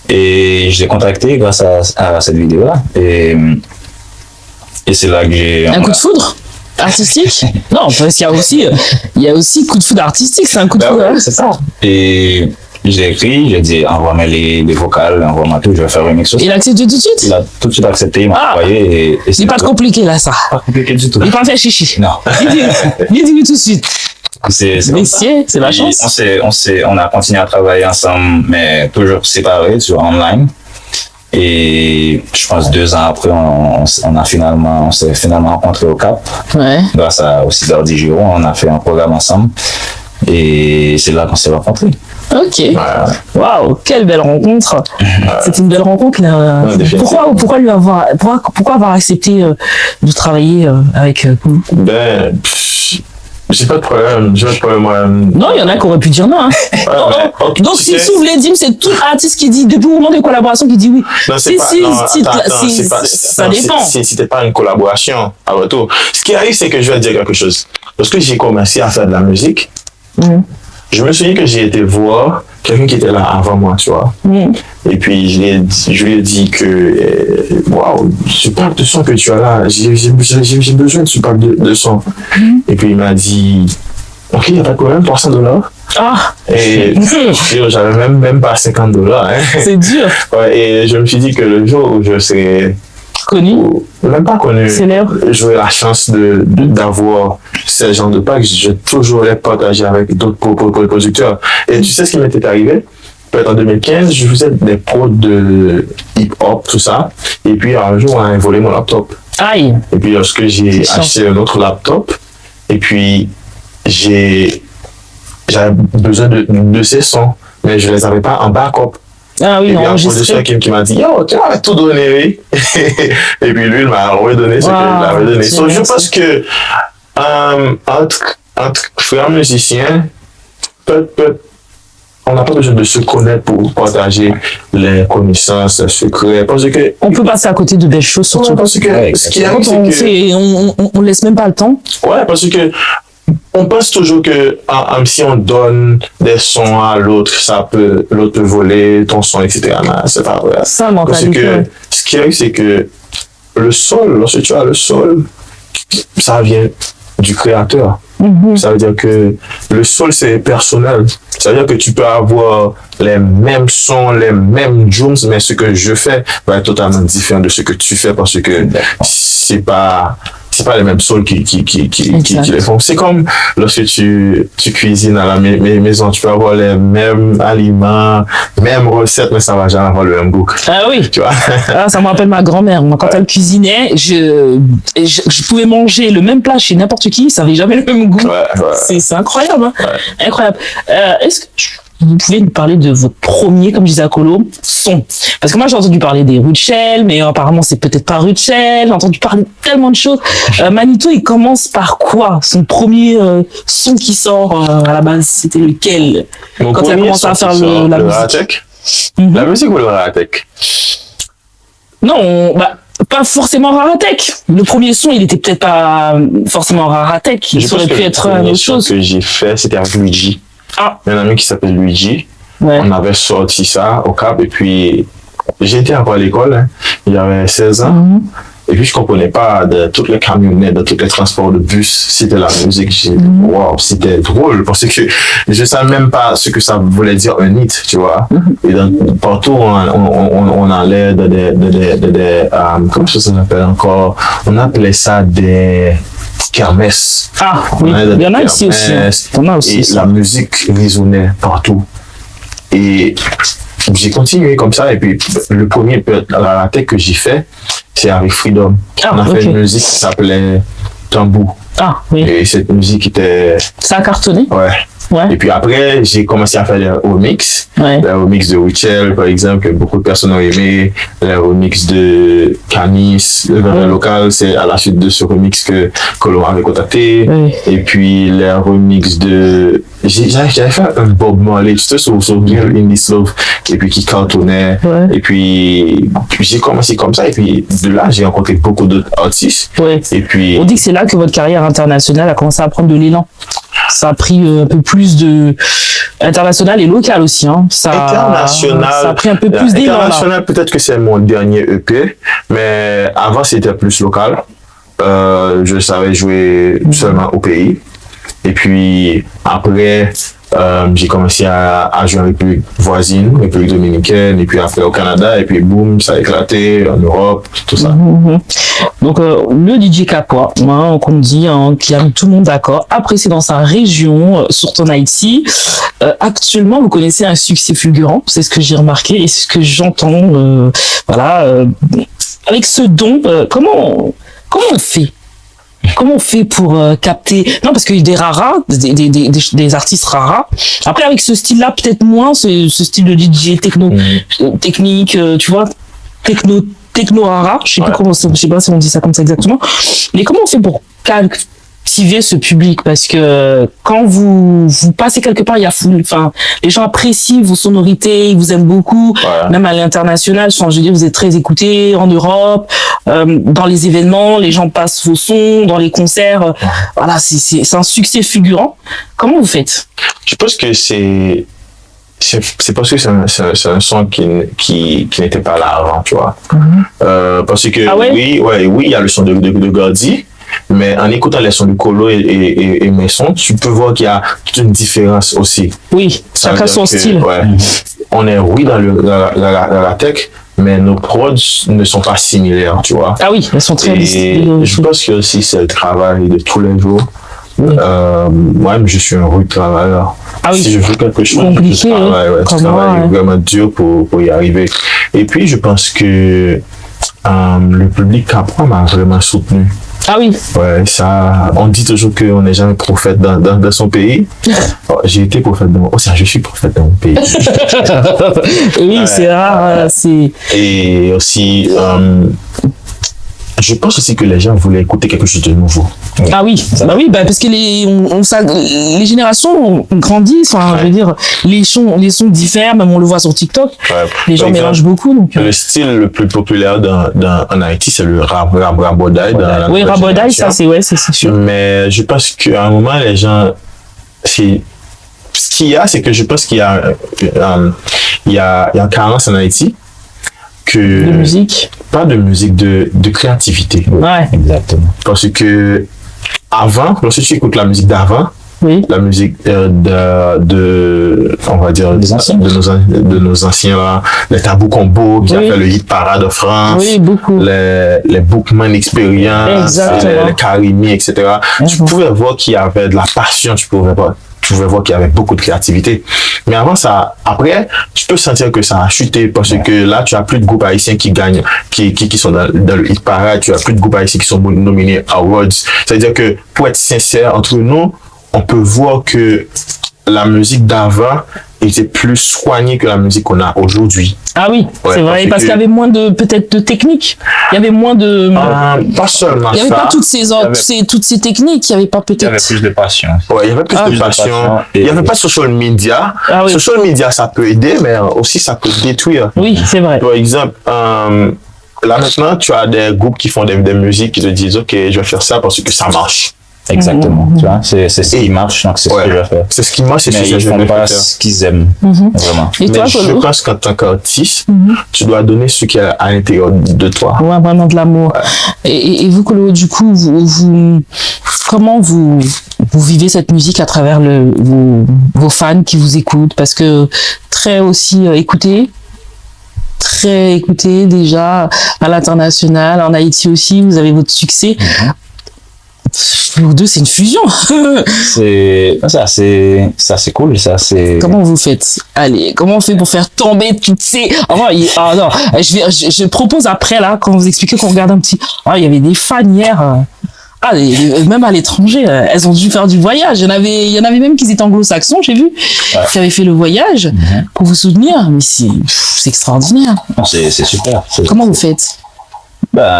et je l'ai contacté grâce à cette vidéo là et c'est là que j'ai un coup de foudre artistique. Non, parce qu'il y a aussi coup de foudre artistique, c'est un coup de foudre. Ouais, c'est ça. Et j'ai écrit, j'ai dit envoie-moi les vocales, envoie-moi tout, je vais faire un remix aussi. Il a accepté tout de suite? Il a tout de suite accepté, il m'a envoyé. Et c'est pas compliqué là, ça. Pas compliqué du tout. Il pas fait chichi. Non. Dis-lui tout de suite. C'est la chance. On a continué à travailler ensemble, mais toujours séparés, toujours online. Et je pense 2 ans après, on s'est finalement rencontrés au Cap. Ouais. Grâce à aussi Dardy Giro, on a fait un programme ensemble. Et c'est là qu'on s'est rencontrés. Ok. Waouh, quelle belle rencontre. C'est une belle rencontre là. Pourquoi avoir accepté de travailler avec vous? J'ai pas de problème. Non, il y en a qui auraient pu dire non. Hein. Donc, si vous voulez dire, c'est tout artiste qui dit, depuis le moment de collaboration, qui dit oui. Non, ça dépend. C'était pas une collaboration à retour. Ce qui arrive, c'est que je vais dire quelque chose. Lorsque j'ai commencé à faire de la musique, je me souviens que j'ai été voir quelqu'un qui était là avant moi, tu vois. Et puis, je lui ai dit que, waouh, ce pack de son que tu as là, j'ai besoin de ce pack de son. Et puis, il m'a dit, ok, il n'y a pas de problème, $300. Et j'avais même pas $50. Hein. C'est dur. Ouais, et je me suis dit que le jour où je serais connu, même pas connu, célèbre, j'aurais la chance d'avoir ce genre de pack, je toujours les partager avec d'autres producteurs. Et tu sais ce qui m'était arrivé? Peut-être en 2015, je faisais des prods de hip-hop, tout ça. Et puis un jour, on a volé mon laptop. Aïe. Et puis lorsque j'ai acheté un autre laptop, et puis j'avais besoin de ces sons, mais je les avais pas en backup. Ah oui, et puis un producteur qui m'a dit, yo, tu m'avais tout donné, oui. Et puis lui, il m'a redonné ce que je l'avais donné. Je pense que entre frères musiciens, on n'a pas besoin de se connaître pour partager les connaissances, les secrets, parce que... On peut passer à côté de belles choses, surtout. Ouais, parce que ce qui arrive, c'est que... on laisse même pas le temps. Ouais, parce que on pense toujours que si on donne des sons à l'autre, l'autre peut voler ton son, etc. Mais c'est pas vrai. Ça, parce que ce qui arrive, c'est que le sol, lorsque tu as le sol, ça vient du créateur. Ça veut dire que le sol, c'est personnel. Ça veut dire que tu peux avoir les mêmes sons, les mêmes drums, mais ce que je fais va être totalement différent de ce que tu fais parce que c'est pas les mêmes sols qui les font. C'est comme lorsque tu cuisines à la maison, tu peux avoir les mêmes aliments, mêmes recettes, mais ça va jamais avoir le même goût. Ah oui. Tu vois? Ah, ça me rappelle ma grand-mère. Moi, quand elle cuisinait, je pouvais manger le même plat chez n'importe qui, ça n'avait jamais le même goût. C'est incroyable, hein? Incroyable. Est-ce que vous pouvez nous parler de votre premier, comme je disais à Colo, son? Parce que moi, j'ai entendu parler des Rutschel, mais apparemment, c'est peut-être pas Rutschel. J'ai entendu parler de tellement de choses. Manito, il commence par quoi? Son premier son qui sort à la base, c'était lequel? Quand il a commencé à faire la musique. La musique ou le Raratech? Non, pas forcément Raratech. Le premier son, il était peut-être pas forcément Raratech. Il aurait pu être une autre chose. Ce que j'ai fait, c'était avec Luigi. Ah. Il y a un ami qui s'appelle Luigi. Ouais. On avait sorti ça au Cap et puis j'étais encore à l'école. Hein. Il y avait 16 ans. Et puis je comprenais pas de toutes les camionnettes, de tous les transports de bus. C'était la musique. Wow, c'était drôle parce que je savais même pas ce que ça voulait dire un hit, tu vois. Et donc, partout on allait dans des comment ça s'appelle encore? On appelait ça des kermesses. Ah oui, il y en a ici aussi. On a aussi. Et la musique résonnait partout. Et j'ai continué comme ça. Et puis le premier Raratech que j'ai fait, c'est avec Freedom. On a fait une musique qui s'appelait Tambou. Ah oui. Et cette musique était... Ça a cartonné? Ouais. Ouais. Et puis après, j'ai commencé à faire les remix. Ouais. Les remix de Rutschel, par exemple, que beaucoup de personnes ont aimé. Les remix de Canis, le vrai local, c'est à la suite de ce remix que l'on avait contacté. Ouais. Et puis les remix de... J'avais fait un Bob Marley, tu sais, sur Real Indie Love, et puis qui cartonnait. Ouais. Et puis j'ai commencé comme ça. Et puis de là, j'ai rencontré beaucoup d'autres artistes. Ouais. Et puis... On dit que c'est là que votre carrière internationale a commencé à prendre de l'élan. Ça a pris un peu plus de international et local aussi, hein. International. Ça a pris un peu plus d'élan. International, peut-être que c'est mon dernier EP, mais avant c'était plus local. Je savais jouer seulement au pays. Et puis après, j'ai commencé à jouer en République voisine, République dominicaine, et puis après au Canada, et puis boum, ça a éclaté en Europe, tout ça. Donc le DJ Capoi, hein, qu'on dit, hein, qui a mis tout le monde d'accord, apprécié dans sa région, surtout en Haïti. Actuellement, vous connaissez un succès fulgurant, c'est ce que j'ai remarqué et c'est ce que j'entends. Avec ce don, comment on fait? Comment on fait pour capter? Non, parce qu'il y a des raras, des artistes raras. Après, avec ce style-là, peut-être moins, ce style de DJ technique, tu vois, techno rara. Je sais pas si on dit ça comme ça exactement. Mais comment on fait pour captiver ce public? Parce que quand vous passez quelque part, il y a les gens apprécient vos sonorités, ils vous aiment beaucoup, même à l'international. Je veux dire, vous êtes très écoutés en Europe, dans les événements, les gens passent vos sons, dans les concerts. Voilà, c'est un succès fulgurant. Comment vous faites? Je pense que c'est parce que c'est un son qui n'était pas là avant, tu vois. Parce que oui, il y a le son de Gordy. Mais en écoutant les sons de Colo et mes sons, tu peux voir qu'il y a toute une différence aussi. Oui, chacun son style. Ouais, on est dans la tech, mais nos prods ne sont pas similaires, tu vois. Ah oui, elles sont très distinctes. Je pense que aussi c'est le travail de tous les jours. Moi-même, je suis un rude travailleur. Ah oui. Si je veux quelque chose, compliqué, je travaille vraiment dur pour y arriver. Et puis, je pense que le public Capoi m'a vraiment soutenu. Ah oui. Ouais, ça, on dit toujours qu'on n'est jamais prophète dans son pays. J'ai été prophète dans mon pays. Je suis prophète dans mon pays. Oui, c'est rare. Et aussi, je pense aussi que les gens voulaient écouter quelque chose de nouveau. Ah oui, parce que les générations ont grandi, enfin, je veux dire, les sons diffèrent, même on le voit sur TikTok. Ouais. Les gens mélangent beaucoup. Donc, le style le plus populaire en Haïti, c'est le rabodaï. Oui, rabodaï, ça, c'est sûr. Mais je pense qu'à un moment, les gens, ce qu'il y a, c'est que je pense qu'il y a une carence en Haïti. De musique? Pas de musique, de créativité. Ouais. Exactement. Parce que avant, lorsque tu écoutes la musique d'avant, oui. La musique on va dire, de nos anciens là, les Tabou Combo qui a fait le hit parade de France, oui, beaucoup. les Bookman Experience, les Karimi, etc. Tu pouvais voir qu'il y avait de la passion, tu pouvais voir qu'il y avait beaucoup de créativité. Mais avant ça, après, tu peux sentir que ça a chuté parce que là, tu as plus de groupes haïtiens qui gagnent, qui sont dans le hit parade, tu as plus de groupes haïtiens qui sont nominés awards. C'est-à-dire que, pour être sincère entre nous, on peut voir que la musique d'avant était plus soignée que la musique qu'on a aujourd'hui. Ah oui, c'est vrai, parce qu'il y avait moins peut-être de techniques. Il y avait moins de... pas seulement ça. Il n'y avait pas toutes ces techniques, il n'y avait pas peut-être... Il y avait plus de passion. Ouais, il y avait plus de passion. Il n'y avait pas de social media. Ah oui. Social media, ça peut aider, mais aussi ça peut détruire. Oui, c'est vrai. Par exemple, là maintenant, tu as des groupes qui font des musiques qui te disent « Ok, je vais faire ça parce que ça marche. » Exactement, tu vois, c'est ce qui marche, donc c'est ce que je vais faire. C'est ce qui marche, c'est ce que je vais faire. Mais ils font pas ce qu'ils aiment, vraiment. Et toi, je pense qu'en tant qu'artiste, tu dois donner ce qu'il y a à l'intérieur de toi. Ouais, vraiment de l'amour. Ouais. Et vous, Kolo, du coup, comment vous vivez cette musique à travers vos fans qui vous écoutent? Parce que très aussi très écouté déjà à l'international, en Haïti aussi, vous avez votre succès. Vous deux, c'est une fusion. c'est cool, ça c'est. Comment vous faites? Allez, comment on fait pour faire tomber toutes ces... non, je propose après là, quand vous expliquez qu'on regarde un petit... il y avait des fans hier. Même à l'étranger, elles ont dû faire du voyage. Il y en avait même qui étaient anglo-saxons, j'ai vu, qui avaient fait le voyage pour vous soutenir. Mais c'est extraordinaire. C'est super. Comment vous faites?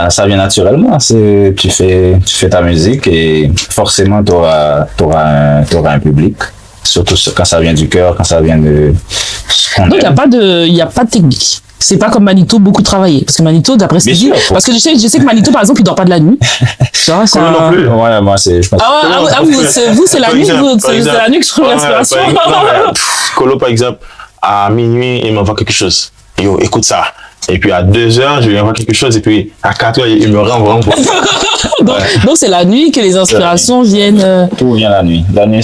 Ça vient naturellement. Tu fais ta musique et forcément tu auras un public. Surtout quand ça vient du cœur, quand ça vient de... Donc il n'y a pas de technique. C'est pas comme Manito, beaucoup travaillé. Parce que Manito, d'après ce qu'il dit, parce que je sais que Manito, par exemple, il dort pas de la nuit. Non plus. Ouais, moi, je pense. Vous, c'est la nuit, c'est la nuit que je trouve l'inspiration. Kolo, par exemple, à minuit, il m'envoie quelque chose. Yo, écoute ça. Et puis à 2h, je lui envoie quelque chose. Et puis à 4h, il me renvoie. Donc c'est la nuit que les inspirations viennent. Tout vient la nuit. La nuit,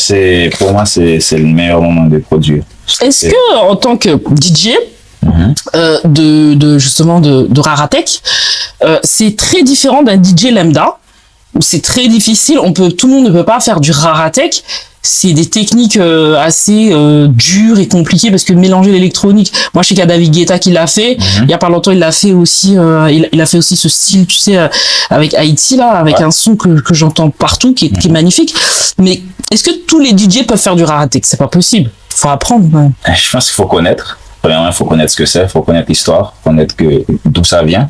pour moi, c'est le meilleur moment de produire. Est-ce que, en tant que DJ, justement de Raratech, c'est très différent d'un DJ lambda, où c'est très difficile, tout le monde ne peut pas faire du Raratech. C'est des techniques assez dures et compliquées parce que mélanger l'électronique, moi je sais qu'il y a David Guetta qui l'a fait, il y a pas longtemps il l'a fait aussi, il a fait aussi ce style, tu sais, avec Haïti là, avec un son que j'entends partout qui est magnifique. Mais est-ce que tous les DJ peuvent faire du Raratech? C'est pas possible, faut apprendre. Je pense qu'il faut connaître. Premièrement, il faut connaître ce que c'est, il faut connaître l'histoire, connaître d'où ça vient.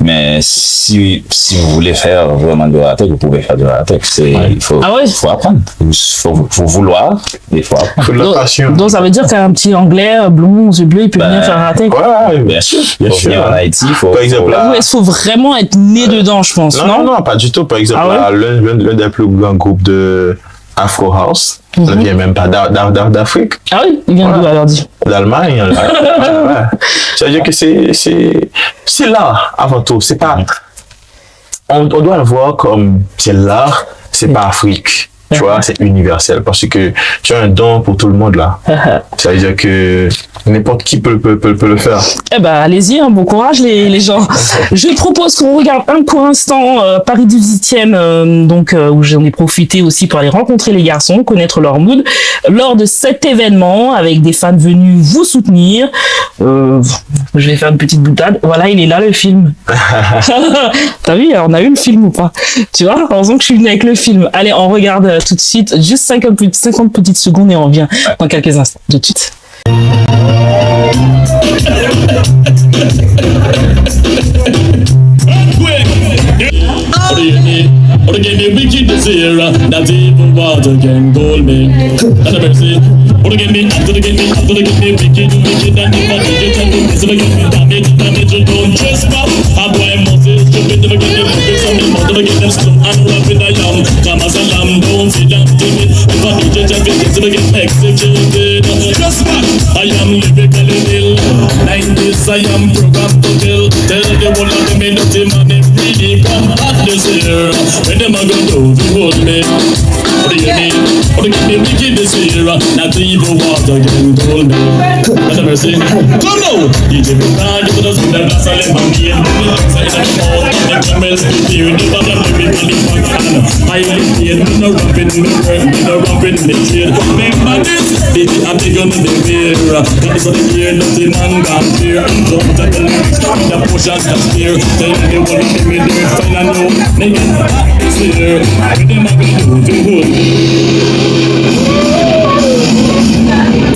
Mais si vous voulez faire vraiment de Raratech, vous pouvez faire de Raratech. Il faut apprendre. Il faut vouloir, il faut apprendre. Donc ça veut dire qu'un petit anglais blond, yeux bleus, il peut venir faire Raratech. Ouais, bien sûr. Bien sûr. Venir en Haïti, il faut. Par exemple, il faut vraiment être né dedans, je pense. Non, pas du tout. Par exemple, l'un des plus grands groupes de Afro House ne vient même pas d'Afrique. Ah oui, il vient d'où alors dit? D'Allemagne. C'est-à-dire que c'est l'art avant tout. C'est pas. On doit le voir comme c'est l'art, c'est pas Afrique. Tu vois, c'est universel parce que tu as un don pour tout le monde là. C'est-à-dire que n'importe qui peut le faire. Allez-y, bon courage les gens. Je propose qu'on regarde un court instant Paris 18e, où j'en ai profité aussi pour aller rencontrer les garçons, connaître leur mood lors de cet événement avec des fans venus vous soutenir. Je vais faire une petite boutade. Voilà, il est là le film. T'as vu, on a eu le film ou pas? Tu vois, heureusement que je suis venu avec le film. Allez, on regarde tout de suite, juste 50 petites secondes et on revient dans quelques instants. Tout de suite. hear me? Or again the wicked is here, not even water can hold me. Not a mercy. Or again the wicked and never wicked and never get me damage, don't trespass. A boy must is stupid, never get them moving, so me mother get them strong and rapid I am. Come as a lamb, don't sit down timid. If I do just get this, never get executed. Trespass, I am lyrically ill. 90s, I am programmed to kill. Tell the whole of them ain't nothing, man, they really come at this here. When them a go do, they hold me. What do you mean? What do you mean, wicked this here? Not even water can hold me. What a mercy. Come now! DJ me down, give us with a glass of lemonade. Inside the mouth, the camels prepare. The bottom of me on the back hand. I live here, me no rapping in the work, me no rapping in the trade. Remember this, baby, I'm big on the beer. Comes on the gear, nothing man gone fear. Don't tell the lyrics, the potion that's clear. Tell me what you give me there, find a new nigga that is here. With them I will do the hood.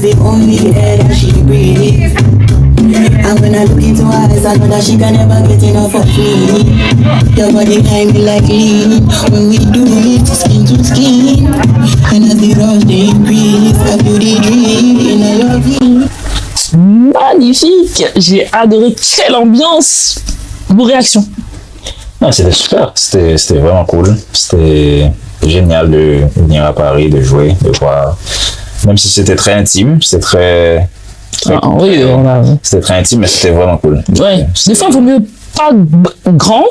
The only air that she breathes. And when I look into her eyes, I know that she can never get enough of me. Your body kind me like lean. When we do it, skin to skin. And as the rush they increase, I feel the dream in your vie. Magnifique, j'ai adoré. Quelle ambiance. Vos réactions? Non, c'était super, c'était vraiment cool. C'était génial de venir à Paris, de jouer, de voir. Même si c'était très intime, c'était très oui, c'était très intime, mais c'était vraiment cool. Ouais. Des fois, il vaut mieux pas grand,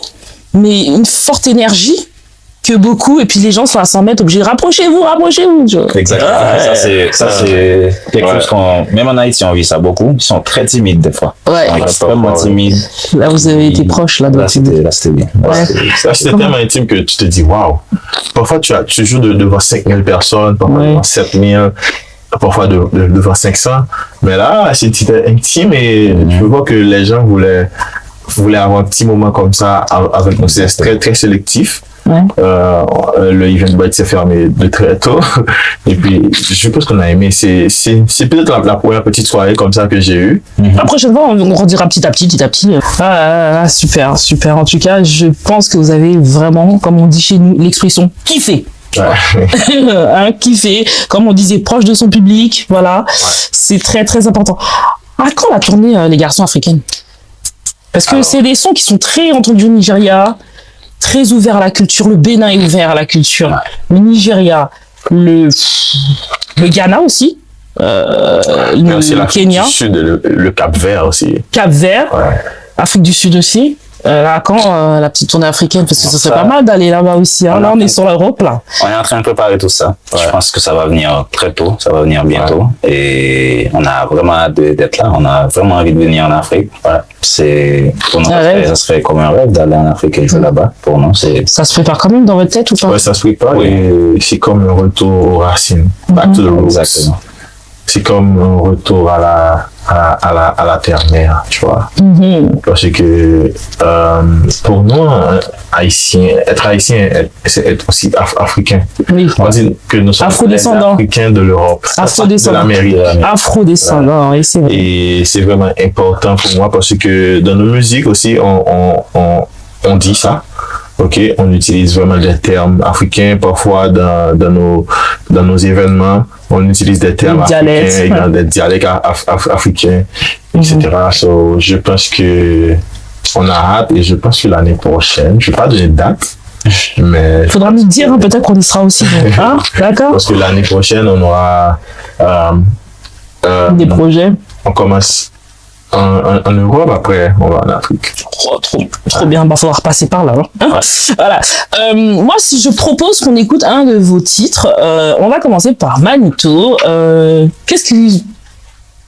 mais une forte énergie que beaucoup, et puis les gens sont à 100 mètres obligés de rapprochez-vous. Tu vois. Exactement. Ça, c'est quelque chose qu'on, même en Haïti, on vit ça beaucoup. Ils sont très timides des fois. Ouais. Ils sont extrêmement timides. Là, vous avez été proche, là, Là, c'était bien. Ouais. C'était tellement intime que tu te dis, waouh. Parfois, tu joues devant 5000 personnes, parfois devant 7000, parfois devant 500. Mais là, c'était intime et tu peux voir que les gens voulaient avoir un petit moment comme ça avec nous. C'est très, très sélectif. Ouais. Le event board s'est fermé de très tôt. Et puis, je pense qu'on a aimé. C'est peut-être la première petite soirée comme ça que j'ai eue. La prochaine fois, on redira petit à petit. Super. En tout cas, je pense que vous avez vraiment, comme on dit chez nous, l'expression kiffé. Ouais. Kiffé, comme on disait, proche de son public. Voilà. Ouais. C'est très, très important. À quand la tournée, les garçons africains? Parce que c'est des sons qui sont très entendus au Nigeria, très ouverts à la culture. Le Bénin est ouvert à la culture. Le Nigeria, le Ghana aussi. Le Kenya. Du Sud, le Cap-Vert aussi. Cap-Vert. Ouais. Afrique du Sud aussi. Là, quand la petite tournée africaine, parce que ce serait pas mal d'aller là-bas aussi. Hein. Là, on est sur l'Europe, là. On est en train de préparer tout ça. Ouais. Je pense que ça va venir très tôt, ça va venir bientôt. Ouais. Et on a vraiment hâte d'être là. On a vraiment envie de venir en Afrique. Ouais. Pour nous, ça serait comme un rêve d'aller en Afrique et jouer là-bas. Pour nous, ça se prépare quand même dans votre tête ou pas? Ouais, ça se prépare et c'est comme un retour aux racines. Back to the roots. Exactement. C'est comme un retour à la terre-mère, tu vois. Parce que pour nous, être haïtien, c'est être aussi africain. Oui. On dit que nous sommes les Africains de l'Europe, de l'Amérique. Afro-descendants, oui, c'est vrai. Et c'est vraiment important pour moi parce que dans nos musiques aussi, on dit ça. Ok, on utilise vraiment des termes africains parfois dans nos événements. On utilise des termes africains, des dialectes africains, etc. So, je pense que on a hâte et je pense que l'année prochaine, je ne vais pas donner de date, mais il faudra nous dire peut-être qu'on y sera aussi. Hein, d'accord. Parce que l'année prochaine, on aura des projets. On commence en Europe, après on va en Afrique. Trop bien, il va falloir passer par là. Hein. Ouais. Voilà. Moi, si je propose qu'on écoute un de vos titres, on va commencer par Manito. Qu'est-ce que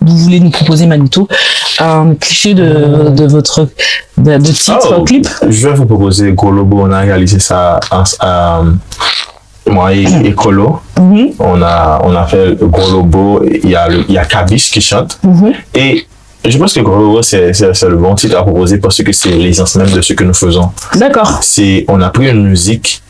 vous voulez nous proposer, Manito? Un cliché de votre titre, clip? Je vais vous proposer Golobo. On a réalisé ça moi et Colo. On a fait Golobo. Il y a Kabish qui chante. Et je pense que Golobo, c'est le bon titre à proposer parce que c'est l'essence même de ce que nous faisons. D'accord. On a pris une musique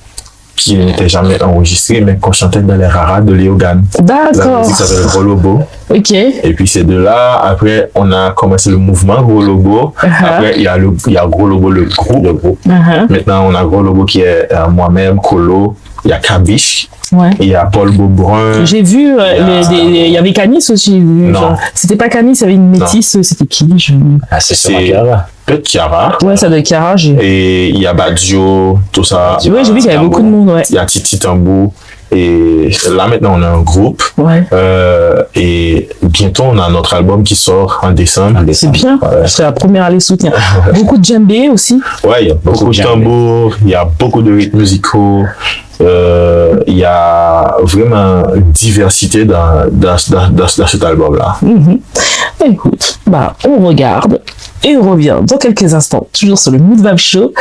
qui n'était jamais enregistré, mais qu'on chantait dans les raras de Léogane. La D'accord. musique s'appelle Rolobo. Ok. Et puis c'est de là, après, on a commencé le mouvement Gros Lobo. Après, il y a Gros Lobo, le groupe. Maintenant, on a Gros Lobo qui est moi-même, Colo. Il y a Kabish. Ouais. Il y a Paul Beaubrun. J'ai vu, il y avait Canis aussi. J'ai vu, Non. genre, c'était pas Canis, il y avait une métisse. C'était qui Ah, c'est C'est Chiara. peut-être Chiara. Ouais, ça doit être Chiara. Et il y a Badio, tout ça. Ouais, j'ai vu qu'il y avait beaucoup de monde, ouais. Il y a Titi Tambou. Et là, maintenant, on a un groupe. Ouais. Et bientôt, on a notre album qui sort en décembre. C'est bien. Ouais. Je serais la première à les soutenir. Beaucoup de djembé aussi. Ouais, il y a beaucoup de tambours, il y a beaucoup de rythmes musicaux. Il y a vraiment une diversité dans cet album-là. Écoute, on regarde et on revient dans quelques instants, toujours sur le Mood Vibe Show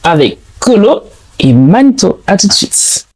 avec Colo et Manito. À tout de suite.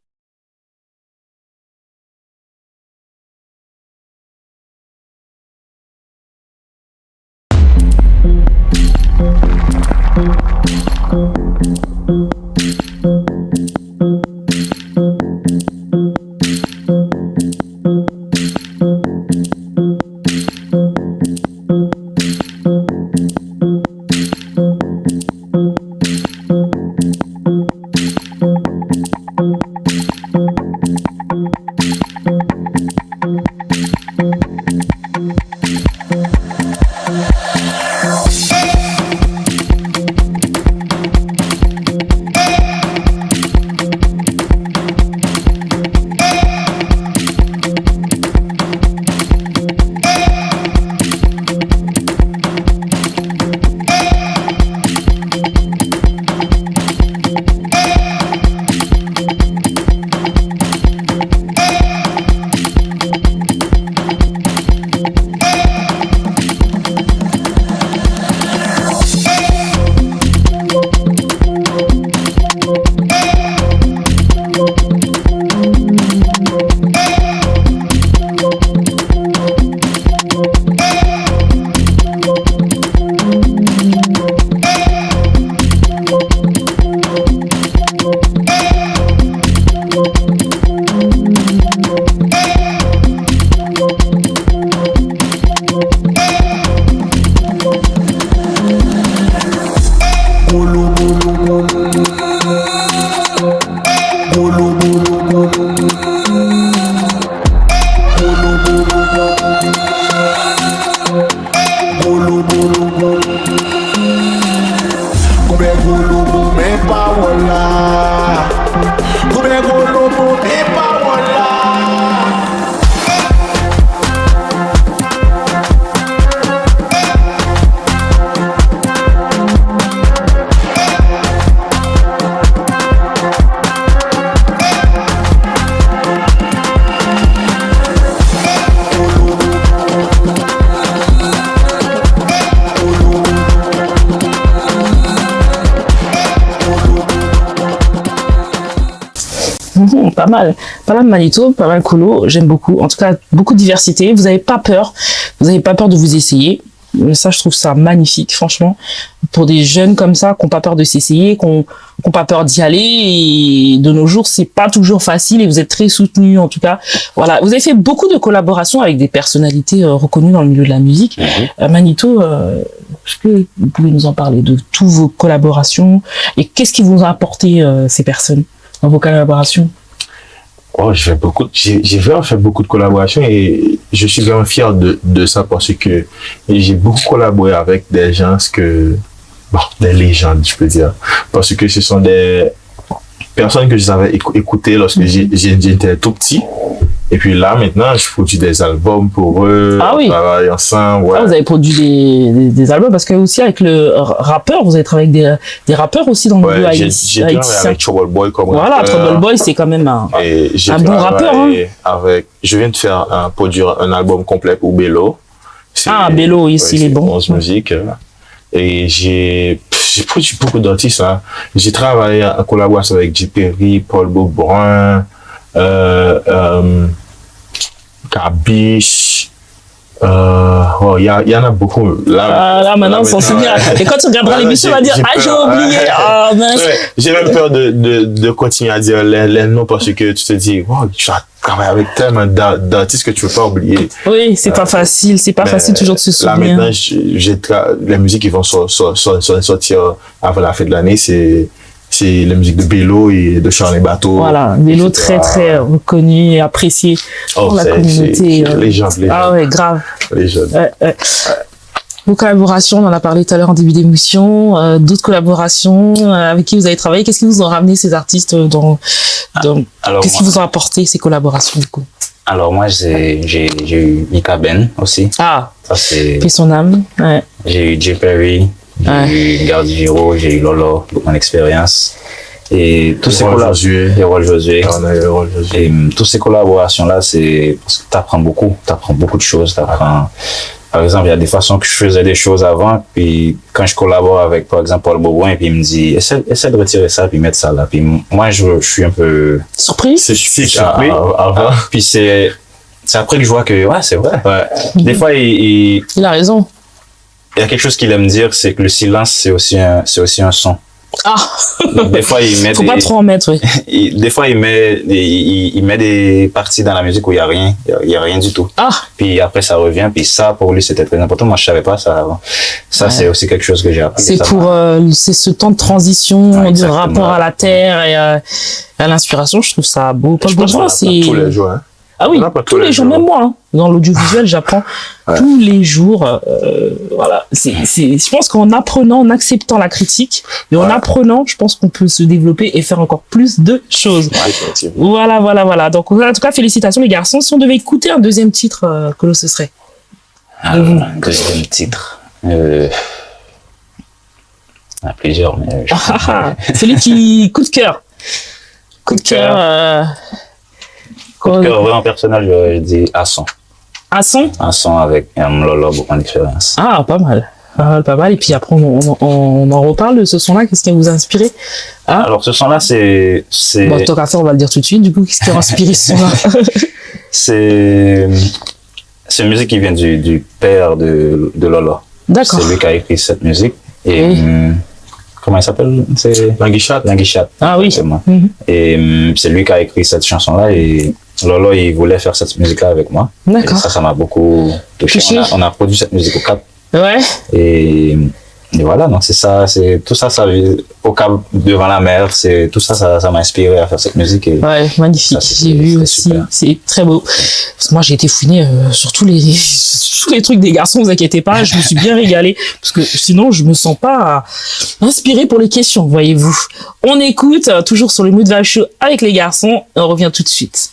Pas mal Manito, pas mal Colo, j'aime beaucoup. En tout cas, beaucoup de diversité. Vous n'avez pas peur de vous essayer. Ça, je trouve ça magnifique, franchement. Pour des jeunes comme ça, qui n'ont pas peur de s'essayer, qui n'ont pas peur d'y aller. Et de nos jours, c'est pas toujours facile et vous êtes très soutenus, en tout cas. Voilà. Vous avez fait beaucoup de collaborations avec des personnalités reconnues dans le milieu de la musique. Manito, est-ce que vous pouvez nous en parler de toutes vos collaborations et qu'est-ce qui vous a apporté ces personnes dans vos collaborations? Oh, j'ai vraiment fait beaucoup de collaborations et je suis vraiment fier de ça parce que j'ai beaucoup collaboré avec des gens des légendes, je peux dire. Parce que ce sont des personnes que je savais écouter lorsque j'étais tout petit. Et puis là, maintenant, je produis des albums pour eux. Ah oui. On travaille ensemble. Ouais. Ah, vous avez produit des albums parce que aussi avec le rappeur, vous avez travaillé avec des rappeurs aussi dans le milieu haïtien. J'ai travaillé avec Trouble Boy comme rappeur. Voilà, Trouble Boy, c'est quand même un bon rappeur. Hein. Je viens de produire un album complet pour Bello. Bello, ici, il est bon. 11 musiques. Et j'ai produit beaucoup d'artistes. Hein. J'ai travaillé en collaboration avec J. Perry, Paul Beaubrun, Kabish, Il y en a beaucoup. Là, maintenant, on s'en souvient. Et quand tu regarderas l'émission, on va dire, j'ai oublié. Ah, mince. Ouais, j'ai même peur de continuer à dire les noms parce que tu te dis, wow, tu as travaillé avec tellement d'artistes que tu veux pas oublier. Oui, c'est pas facile. C'est pas facile toujours de se souvenir. Là, maintenant, les musiques qui vont sortir avant la fin de l'année, c'est la musique de Bello et de Charles Bateau. Voilà, Bello très très reconnu et apprécié pour la communauté. Les gens. Ah ouais, grave. Les jeunes. Vos collaborations, on en a parlé tout à l'heure en début d'émission. D'autres collaborations avec qui vous avez travaillé. Qu'est-ce qui vous ont ramené ces artistes qu'est-ce qui vous ont apporté ces collaborations du coup? Alors moi, j'ai eu Mika Ben aussi. Ah, ça c'est. puis son âme. Ouais. J'ai eu J. Perry, j'ai eu Gardi Giro, j'ai eu Lolo, beaucoup mon expérience. Et tous ces collaborations. Et toutes ces collaborations-là, c'est parce que t'apprends beaucoup de choses, Par exemple, il y a des façons que je faisais des choses avant, puis quand je collabore avec, par exemple, Paul Beaubrun, puis il me dit, essaie de retirer ça, puis mettre ça là. Puis moi, je suis un peu surpris. Surpris. Puis c'est après que je vois que, ouais, c'est vrai. Ouais. Des fois, il a raison. Il y a quelque chose qu'il aime dire, c'est que le silence, c'est aussi un son. Ah! Donc, des fois, il met faut pas trop en mettre, oui. Des fois, il met des parties dans la musique où il y a rien du tout. Ah! Puis après, ça revient, puis ça, pour lui, c'était très important. Moi, je savais pas ça avant. Ça, ouais. C'est aussi quelque chose que j'ai appris. C'est ce temps de transition du rapport à la terre et à l'inspiration. Je trouve ça beau. Paul Beaubrun, c'est... tous les jours, hein. Ah oui, tous les jours, même moi, hein. Dans l'audiovisuel, j'apprends tous les jours. Voilà, je pense qu'en apprenant, en acceptant la critique, et en apprenant, je pense qu'on peut se développer et faire encore plus de choses. Voilà. Donc, en tout cas, félicitations les garçons. Si on devait écouter un deuxième titre, que ce serait? Un deuxième titre. Il y en a plusieurs, mais... Celui qui... Coup de cœur. Coup de cœur... Vraiment personnel, je dis Asson. Asson? Asson avec Lolo, beaucoup d'expérience. Ah, pas mal. Pas mal. Et puis après, on en reparle de ce son-là. Qu'est-ce qui vous a inspiré? Ah. Alors, ce son-là, c'est... Bon, tant qu'à faire, on va le dire tout de suite. Du coup, qu'est-ce qui a inspiré ce son-là? C'est une musique qui vient du père de Lolo. D'accord. C'est lui qui a écrit cette musique. Et... comment il s'appelle? C'est Langui Chat. Ah oui. Et c'est lui qui a écrit cette chanson-là et Lolo, il voulait faire cette musique-là avec moi. D'accord. Et ça m'a beaucoup touché. On a produit cette musique au Cap. Ouais. Et voilà, donc c'est ça, tout ça au Cap devant la mer, tout ça m'a inspiré à faire cette musique. Et ouais, magnifique. J'ai vu aussi. Super. C'est très beau. Parce que moi, j'ai été fouiné sur tous les trucs des garçons, vous inquiétez pas, je me suis bien régalé. Parce que sinon, je me sens pas inspiré pour les questions, voyez-vous. On écoute, toujours sur le Mood Vibe Show avec les garçons, et on revient tout de suite.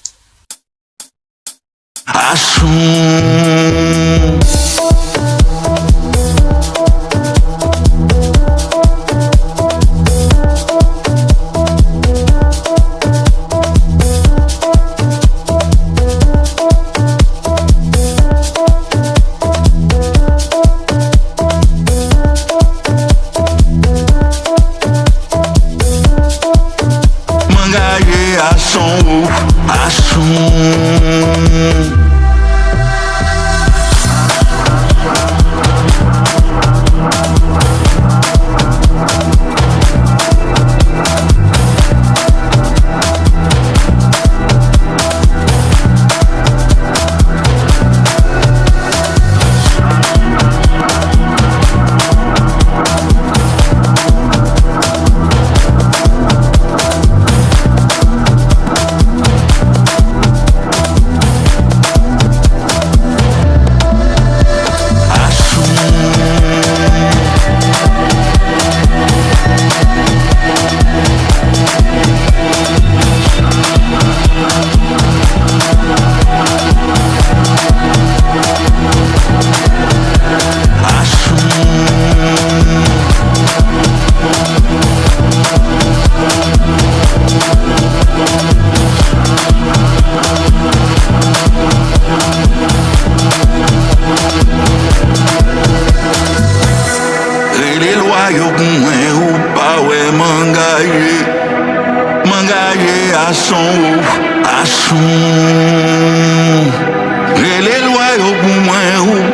Rele lwa yo pou mwen ou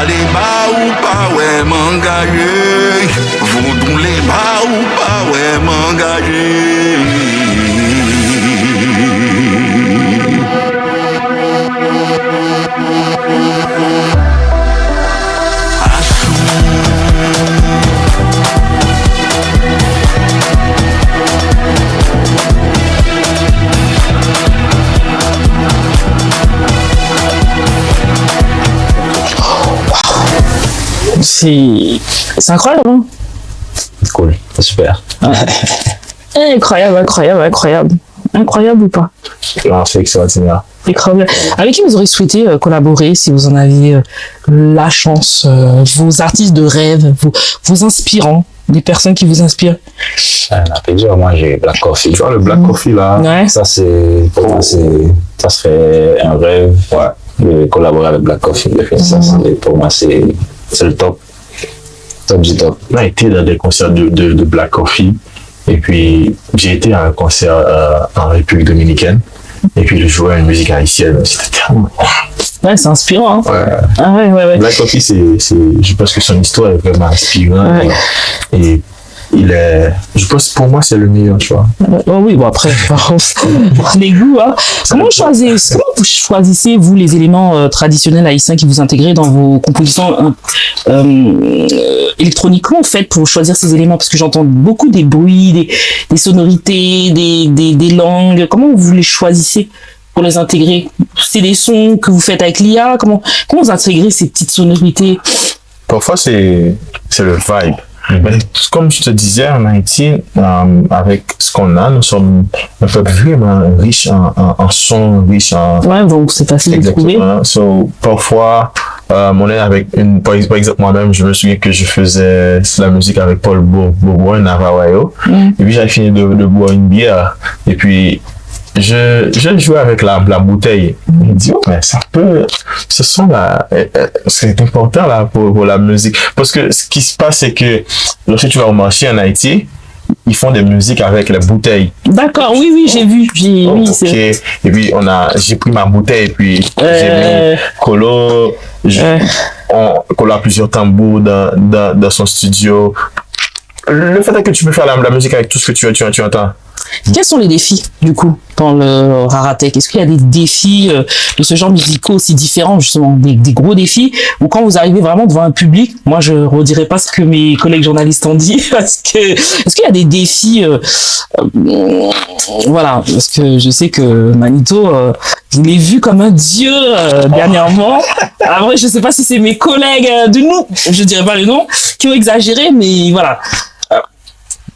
les bas ou pas, ouais, m'engager. Vaudou les bas ou pas, ouais, m'engager. C'est incroyable, hein? Cool, c'est super. Incroyable, incroyable, incroyable. Incroyable ou pas? Non, c'est extraordinaire. Incroyable. Avec qui vous aurez souhaité collaborer si vous en aviez la chance, vos artistes de rêve, vos inspirants, des personnes qui vous inspirent? On a plusieurs. Moi, j'ai Black Coffee. Tu vois, le Black Coffee, là, Ouais. Ça, pour moi, ça serait un rêve de collaborer avec Black Coffee. Ça, pour moi, c'est le top. Top du top. on a été dans des concerts de Black Coffee. Et puis, j'ai été à un concert en République dominicaine. Et puis, je jouais une musique haïtienne. C'était tellement... Ouais, c'est inspirant, hein? Ouais. Ah ouais, ouais, ouais. Black Coffee, je pense que son histoire est vraiment inspirante. Ouais. Et je pense pour moi, c'est le meilleur choix. Oh oui, bon après, les goûts, hein. Comment vous choisissez, vous, les éléments traditionnels haïtiens qui vous intégrez dans vos compositions électroniques? Comment vous faites pour choisir ces éléments? Parce que j'entends beaucoup des bruits, des sonorités, des langues. Comment vous les choisissez pour les intégrer? C'est des sons que vous faites avec l'IA? Comment vous intégrez ces petites sonorités? Parfois, c'est le vibe. Mais comme je te disais, en Haïti, avec ce qu'on a, nous sommes un peuple vraiment riche en son, riche en... Ouais, donc c'est facile de trouver. Exactement. So, parfois, on est avec par exemple, moi-même, je me souviens que je faisais la musique avec Paul Bourboin, Navawayo. Et puis, j'avais fini de boire une bière. Et puis, je jouais avec la bouteille. Il dit, oh, mais ça peut, ce son là, c'est important là pour la musique. Parce que ce qui se passe, c'est que lorsque tu vas au marché en Haïti, ils font des musiques avec les bouteilles. D'accord, oui, j'ai vu. Oui, c'est... Okay. Et puis, j'ai pris ma bouteille et puis j'ai mis Colo. Colo a plusieurs tambours dans son studio. Le fait est que tu peux faire la musique avec tout ce que tu entends. Quels sont les défis, du coup, dans le Raratech? Est-ce qu'il y a des défis de ce genre musicaux aussi différents, justement, des gros défis, ou quand vous arrivez vraiment devant un public? Moi, je ne redirai pas ce que mes collègues journalistes ont dit, parce que est-ce qu'il y a des défis, voilà, parce que je sais que Manito, il est vu comme un dieu dernièrement. Après, je ne sais pas si c'est mes collègues de nous, je ne dirais pas le nom, qui ont exagéré, mais voilà.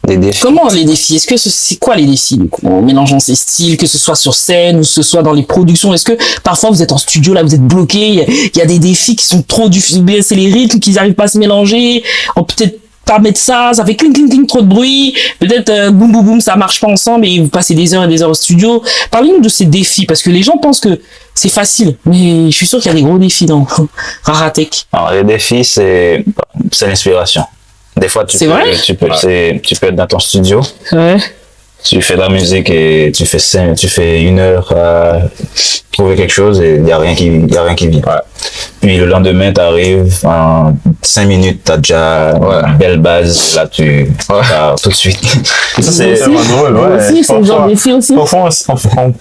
Des défis. Comment les défis? Est-ce que c'est quoi les défis, du coup, en mélangeant ces styles, que ce soit sur scène ou que ce soit dans les productions? Est-ce que parfois vous êtes en studio, là vous êtes bloqué, il y a des défis qui sont trop difficiles, c'est les rythmes qui n'arrivent pas à se mélanger, on peut peut-être pas mettre ça fait cling cling cling, trop de bruit, peut-être boum boum boum, ça marche pas ensemble et vous passez des heures et des heures au studio. Parlez-nous de ces défis, parce que les gens pensent que c'est facile, mais je suis sûr qu'il y a des gros défis dans Raratech. Alors, les défis, c'est l'inspiration. Des fois, tu peux être dans ton studio, Ouais. tu fais de la musique et tu fais 1 heure à trouver quelque chose et il y a rien qui vient. Ouais. Puis le lendemain, tu arrives, en 5 minutes, tu as déjà une belle base, là tu as tout de suite. Ça, c'est vraiment drôle, aussi, c'est le genre de défi aussi. Parfois,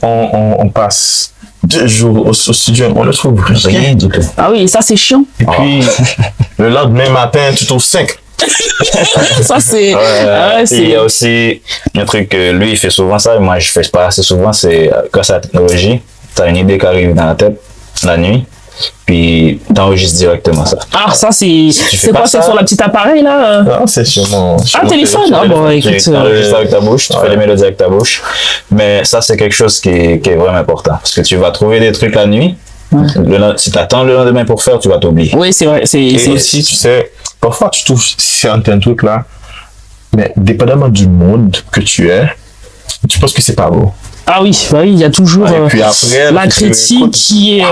on passe 2 jours au studio, on ne trouve rien du tout. Ah oui, ça c'est chiant. Et puis, le lendemain matin, tu trouves 5. Ça c'est... il y a aussi un truc que lui il fait souvent ça et moi je fais pas assez souvent, c'est grâce à la technologie, tu as une idée qui arrive dans la tête la nuit, puis tu enregistres directement ça. Ah, ça c'est quoi? C'est sur la petite appareil là? Non, c'est sur mon téléphone. Ah bon, écoute. Tu enregistres avec ta bouche, tu fais les mélodies avec ta bouche, mais ça c'est quelque chose qui est vraiment important parce que tu vas trouver des trucs la nuit. Si tu attends le lendemain pour faire, tu vas t'oublier. Oui, c'est vrai. Et aussi, tu sais, parfois tu trouves certains trucs là, mais dépendamment du monde que tu es, tu penses que c'est pas beau. Ah oui, il y a toujours et puis après, la critique qui est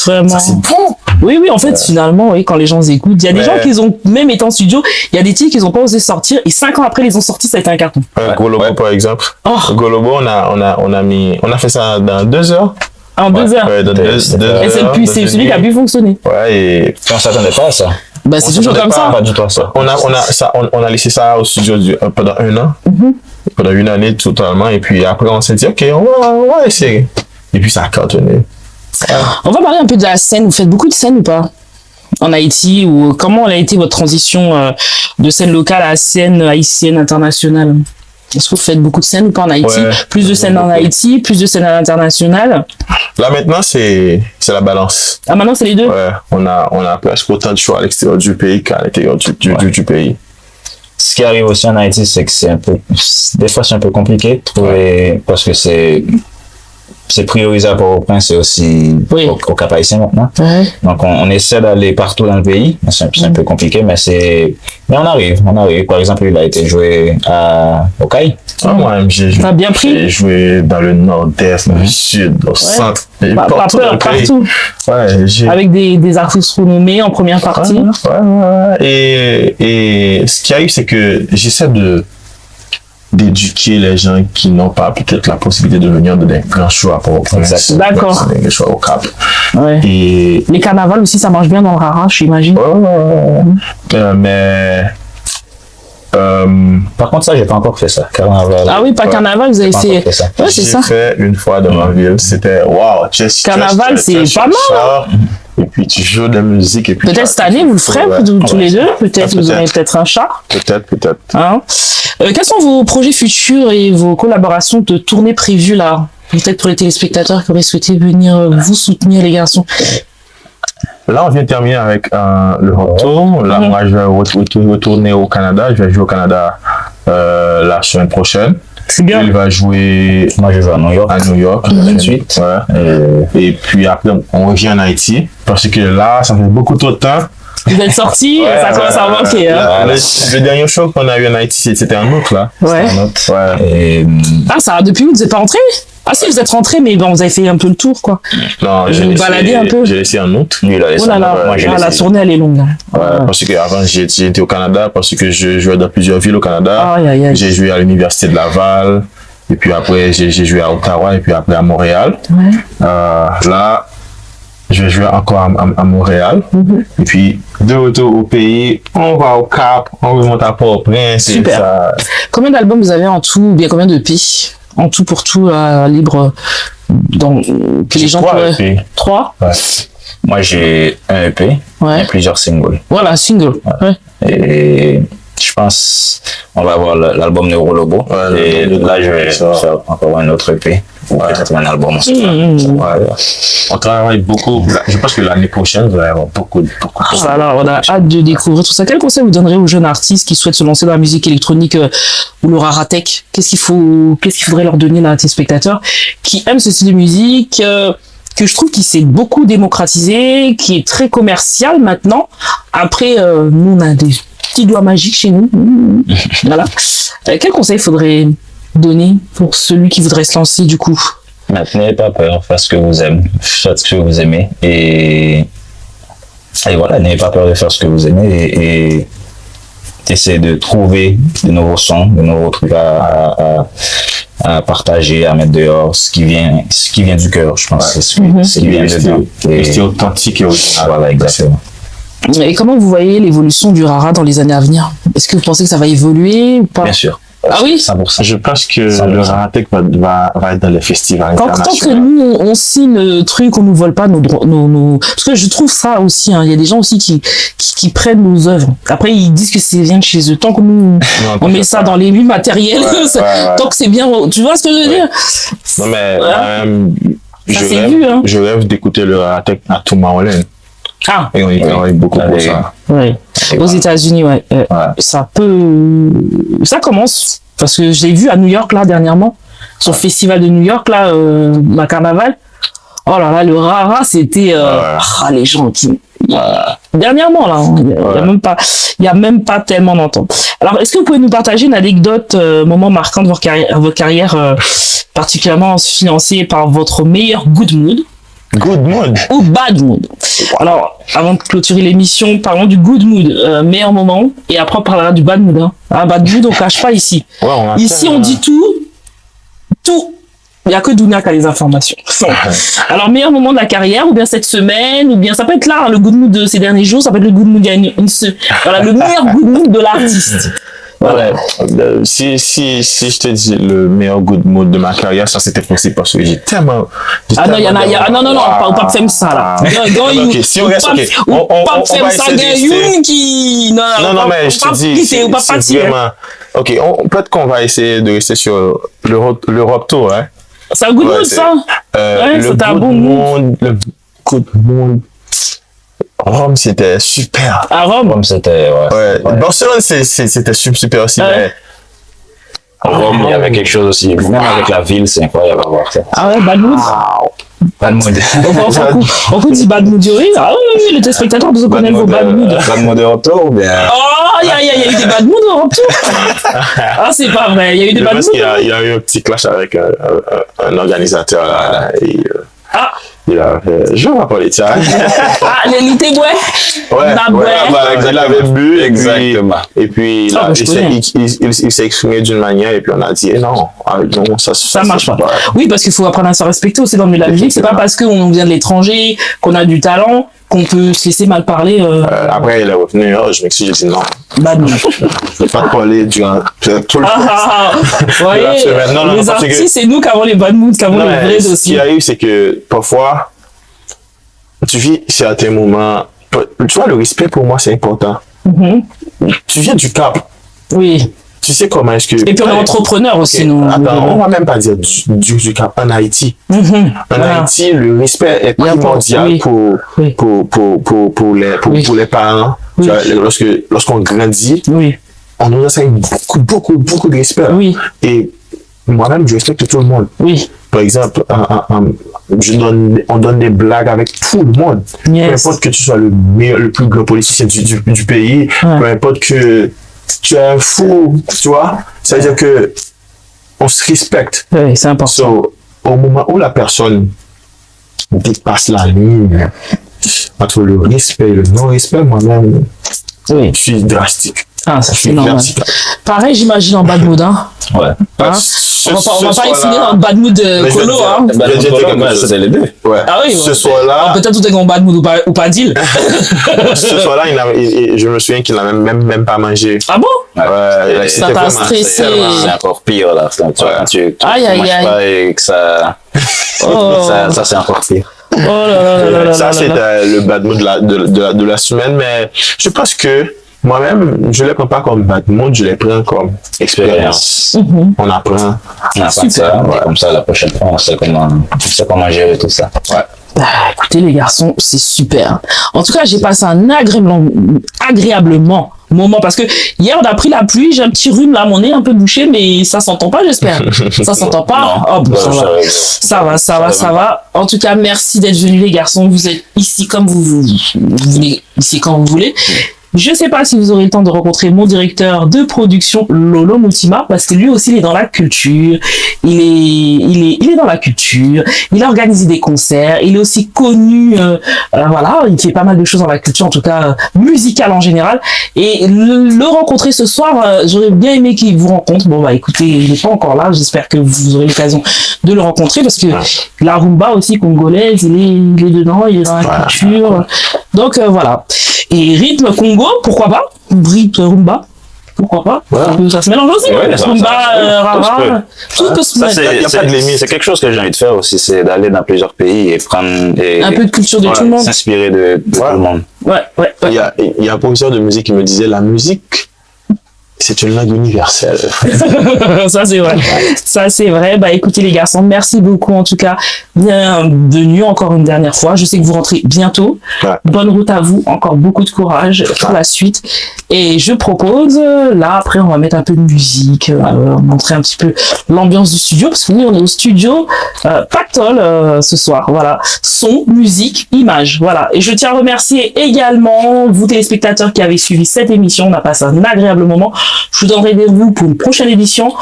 vraiment... Ça, c'est bon. Oui, en fait, finalement, oui, quand les gens écoutent, il y a des gens qui ont, même été en studio, il y a des titres qu'ils n'ont pas osé sortir et 5 ans après, ils ont sorti, ça a été un carton. Golobo, par exemple. Golobo, on a fait ça dans 2 heures. En 2 heures. Ouais, dans 2 Et Et c'est heures. c'est celui qui a pu fonctionner. Ouais, et On s'attendait pas à ça. Bah, c'est toujours comme ça. Pas du tout à ça. on a laissé ça au studio pendant 1 an. Pendant 1 année totalement. Et puis après, on s'est dit, OK, on va essayer. Et puis ça a cartonné. On va parler un peu de la scène. Vous faites beaucoup de scènes ou pas en Haïti, ou comment a été votre transition de scène locale à scène haïtienne internationale? Est-ce que vous faites beaucoup de scènes ou pas en Haïti? Ouais, Plus de scènes en Haïti, plus de scènes à l'international? Là, maintenant, c'est la balance. Ah, maintenant, c'est les deux? Ouais, on a presque autant de choix à l'extérieur du pays qu'à l'intérieur du pays. Ce qui arrive aussi en Haïti, c'est que des fois c'est un peu compliqué de trouver, parce que c'est priorisé à Port-au-Prince et aussi Oui. au Cap Haïtien maintenant. Ouais. Donc on essaie d'aller partout dans le pays, mais c'est un peu compliqué, mais on arrive. Par exemple, il a été joué au CAI. Moi-même, T'as bien pris? J'ai joué dans le nord-est, dans le sud, au centre. Et Pas partout dans peur, le pays. partout. Ouais, Avec des artistes renommés en première partie. Ouais. Et ce qui arrive, c'est que j'essaie d'éduquer les gens qui n'ont pas peut-être la possibilité de venir de des grands choix pour Exact. D'accord. des choix au Cap. Ouais. Et Les carnavals aussi, ça marche bien dans le Rara, j'imagine. mais Par contre, ça, j'ai pas encore fait ça. Carnaval. Ah oui, pas carnaval, vous avez J'ai pas fait. encore fait ça. Ouais, c'est j'ai ça. fait une fois dans ma ville, c'était wow, Carnaval, c'est pas mal, Et puis tu joues de la musique et puis Peut-être cette année, vous le ferez, Ouais. tous les deux. Peut-être vous Peut-être. aurez peut-être un char. Peut-être. Hein. Quels sont vos projets futurs et vos collaborations de tournée prévues là? Peut-être pour les téléspectateurs qui auraient souhaité venir vous soutenir, les garçons. Là, on vient de terminer avec le retour. Là, moi, je vais retourner au Canada. Je vais jouer au Canada la semaine prochaine. C'est bien. Il va jouer Moi, je vais à New York. à New York. Ensuite. Ouais. Et puis après, on revient en Haïti. Parce que là, ça fait beaucoup trop de temps. Vous êtes sortis, ça commence à manquer. Hein. Le dernier show qu'on a eu en Haïti, c'était en août, là. Ouais. Ouais. Et Ah, ça, depuis, vous n'êtes pas rentré? Ah si, vous êtes rentré, mais bon, vous avez fait un peu le tour, quoi. Non, Vous vous baladez un peu? J'ai laissé en août. lui, il a laissé. Oh là là, Moi, j'ai la laissé. tournée, elle est longue. Hein. Ouais, parce que avant j'étais au Canada, parce que je jouais dans plusieurs villes au Canada. Aïe, aïe, aïe. J'ai joué à l'université de Laval, et puis après j'ai joué à Ottawa, et puis après à Montréal. Ouais. Là, je vais jouer encore à Montréal. Et puis de retour au pays, on va au Cap, on remonte à Port-au-Prince. et Super. ça- Combien d'albums vous avez en tout, ou bien combien de EP en tout pour tout, libre, que les gens Trois pourraient... EP. 3? Ouais. Moi, j'ai un EP Ouais. et plusieurs singles. Voilà, single. Ouais. Et je pense on va avoir l'album Neurolobo. Ouais, et le- là, je vais ça. faire encore un autre EP. Ou peut-être un album ensuite. Ouais. On travaille beaucoup. Je pense que l'année prochaine, vous allez avoir beaucoup de Voilà, on a hâte de découvrir tout ça. Quel conseil vous donnerez aux jeunes artistes qui souhaitent se lancer dans la musique électronique ou le raratech? Qu'est-ce qu'il faudrait leur donner là, à tes spectateurs qui aiment ce style de musique, que je trouve qui s'est beaucoup démocratisé, qui est très commercial maintenant. Après, nous, on a des petits doigts magiques chez nous. Voilà. Quel conseil faudrait donner pour celui qui voudrait se lancer du coup? N'ayez pas peur, faites ce que vous aimez, faites ce que vous aimez et voilà, n'ayez pas peur de faire ce que vous aimez et essayez de trouver de nouveaux sons, de nouveaux trucs à partager, à mettre dehors, ce qui vient du cœur, je pense, c'est ce qui vient dedans. Rester authentique et original. Voilà, exactement. Et comment vous voyez l'évolution du Rara dans les années à venir? Est-ce que vous pensez que ça va évoluer ou pas? Bien sûr. Ah oui? 100%. Je pense que Ça le va. Raratec va être dans les festivals Tant que internationaux. nous, on signe le truc, on nous vole pas nos droits, parce que je trouve ça aussi, hein, il y a des gens aussi qui prennent nos œuvres. Après, ils disent que c'est bien de chez eux. Tant que nous, on met ça dans les biens matériels, ouais. tant que c'est bien, tu vois ce que je veux dire? Non, mais Voilà. moi-même, Ça, c'est vu, hein. je rêve d'écouter le Raratec à Tomorrowland. Ah, Et on y travaille beaucoup pour ça. ouais. Et Aux voilà. États-Unis, ouais. Ça commence. Parce que je l'ai vu à New York, là, dernièrement. Son festival de New York, là, ma carnaval. Oh là là, le Rara, c'était, les gens qui, dernièrement, là, il y a même pas tellement d'entente. Alors, est-ce que vous pouvez nous partager une anecdote, moment marquant de votre carrière, particulièrement financée par votre meilleur good mood? Good mood. Ou bad mood. Alors, avant de clôturer l'émission, parlons du good mood, meilleur moment, et après on parlera du bad mood. Hein. Ah, bad mood, on cache pas ici. Ouais, Ici, on dit tout. Il y a que Dounia qui a les informations. Alors, meilleur moment de la carrière, ou bien cette semaine, ou bien ça peut être là, hein, le good mood de ces derniers jours, ça peut être le good mood voilà, le meilleur good mood de l'artiste. Voilà. Si je te dis le meilleur good mood de ma carrière, ça c'était possible parce que j'ai tellement. Ah non, il y en a, non, pas faire ça là. Ok, si on reste, ok. On pas faire ça, une qui. Non, mais je te dis, c'est vraiment. Ok, peut-être qu'on va essayer de rester sur l'Europe Tour, hein. C'est un good mood, ça. Ouais, le good mood. Rome, c'était super. À Rome, c'était, ouais. Barcelone, c'était super aussi, mais. Rome, il y avait quelque chose aussi. Même avec la ville, c'est incroyable à voir ça. Ah ouais, bad mood. Bad mood. On peut dire bad mood du rire. Ah oui, les téléspectateurs doivent connaître vos bad moods. Bad mood de retour ou bien. Oh, il y a eu des bad moods au retour. Ah, c'est pas vrai, il y a eu des bad moods. Il y a eu un petit clash avec un organisateur là. Il a fait, je vais pas parler de ça. Ah, l'élité, ouais, il avait bu, exactement. Et puis il s'est exprimé d'une manière, et puis on a dit, non, ça marche pas. Oui, parce qu'il faut apprendre à se respecter aussi dans le milieu de la musique. C'est pas parce qu'on vient de l'étranger, qu'on a du talent, qu'on peut se laisser mal parler. Après, il est revenu, je m'excuse, j'ai dit non. Bad mood. Je vais pas te parler durant tout le voyez, les artistes, c'est nous qui avons les bad moods, qui avons les vrais dossiers. Ce qui arrive, c'est que parfois, tu vis certains moments. Tu vois, le respect pour moi, c'est important. Tu viens du Cap. Oui. Tu sais comment est-ce que. Et puis on est entrepreneur aussi, nous. Attends, on va même pas dire du Cap en Haïti. En Haïti, le respect est primordial pour les parents. Tu vois, lorsqu'on grandit, on nous enseigne beaucoup de respect. Oui. Et moi-même, je respecte tout le monde. Oui. Par exemple, on donne des blagues avec tout le monde. Peu importe que tu sois le plus grand politicien du pays, peu importe que tu es un fou, tu vois. Ça veut dire que on se respecte. Oui, c'est important. So, au moment où la personne dépasse la ligne entre le respect et le non-respect, moi-même, je suis drastique. Ah, ça c'est normal. Pareil, j'imagine en bad mood, hein. Ouais. On va pas y finir dans le bad mood colo, hein. C'était les deux. Ouais. Ah oui, ce soir-là. Peut-être tout est en bad mood ou pas deal. Ce soir-là, je me souviens qu'il n'a même pas mangé. Ah bon? Ouais, ça t'a stressé. C'est encore pire, là. Tu manges pas et que ça c'est encore pire. Oh là là. Ça, c'est le bad mood de la semaine, mais je pense que moi-même, je ne les prends pas comme bad mood, je les prends comme expérience. On apprend. Super. Comme ça, la prochaine fois, on sait comment gérer tout ça. Ouais. Bah, écoutez, les garçons, c'est super. En tout cas, j'ai passé un agréablement moment parce que hier, on a pris la pluie, j'ai un petit rhume là, mon nez un peu bouché, mais ça s'entend pas, j'espère. Ça s'entend pas? Oh, bon, ça va. En tout cas, merci d'être venus, les garçons. Vous êtes ici comme vous venez ici quand vous voulez. Je sais pas si vous aurez le temps de rencontrer mon directeur de production, Lolo Moutima, parce que lui aussi, il est dans la culture. Il est dans la culture. Il a organisé des concerts. Il est aussi connu, voilà. Il fait pas mal de choses dans la culture, en tout cas, musicale en général. Et le rencontrer ce soir, j'aurais bien aimé qu'il vous rencontre. Bon, bah, écoutez, il n'est pas encore là. J'espère que vous aurez l'occasion de le rencontrer parce que la rumba aussi congolaise, il est dedans, il est dans la culture. Donc, voilà. Et rythme Congo, pourquoi pas? Rythme rumba, pourquoi pas? Ça se mélange aussi, rumba, rara, tout peut se mettre. Il n'y a pas de limite. C'est quelque chose que j'ai envie de faire aussi, c'est d'aller dans plusieurs pays et prendre un peu de culture de tout le monde. S'inspirer de tout le monde. Il y a un professeur de musique qui me disait la musique, c'est une langue universelle. Ça, c'est vrai. Ça, c'est vrai. Bah, écoutez, les garçons, merci beaucoup. En tout cas, bienvenue encore une dernière fois. Je sais que vous rentrez bientôt. Bonne route à vous. Encore beaucoup de courage pour la suite. Et je propose, là, après, on va mettre un peu de musique, montrer un petit peu l'ambiance du studio, parce que nous, on est au studio Pactol ce soir. Voilà. Son, musique, image. Voilà. Et je tiens à remercier également vous, téléspectateurs, qui avez suivi cette émission. On a passé un agréable moment. Je vous donne rendez-vous pour une prochaine édition,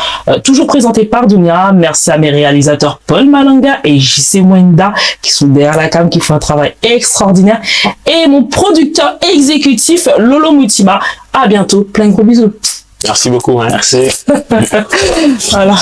toujours présentée par Dounia. Merci à mes réalisateurs Paul Malanga et JC Mwenda qui sont derrière la cam, qui font un travail extraordinaire. Et mon producteur exécutif Lolo Moutima. À bientôt. Plein de gros bisous. Merci beaucoup. Hein. Merci. Voilà.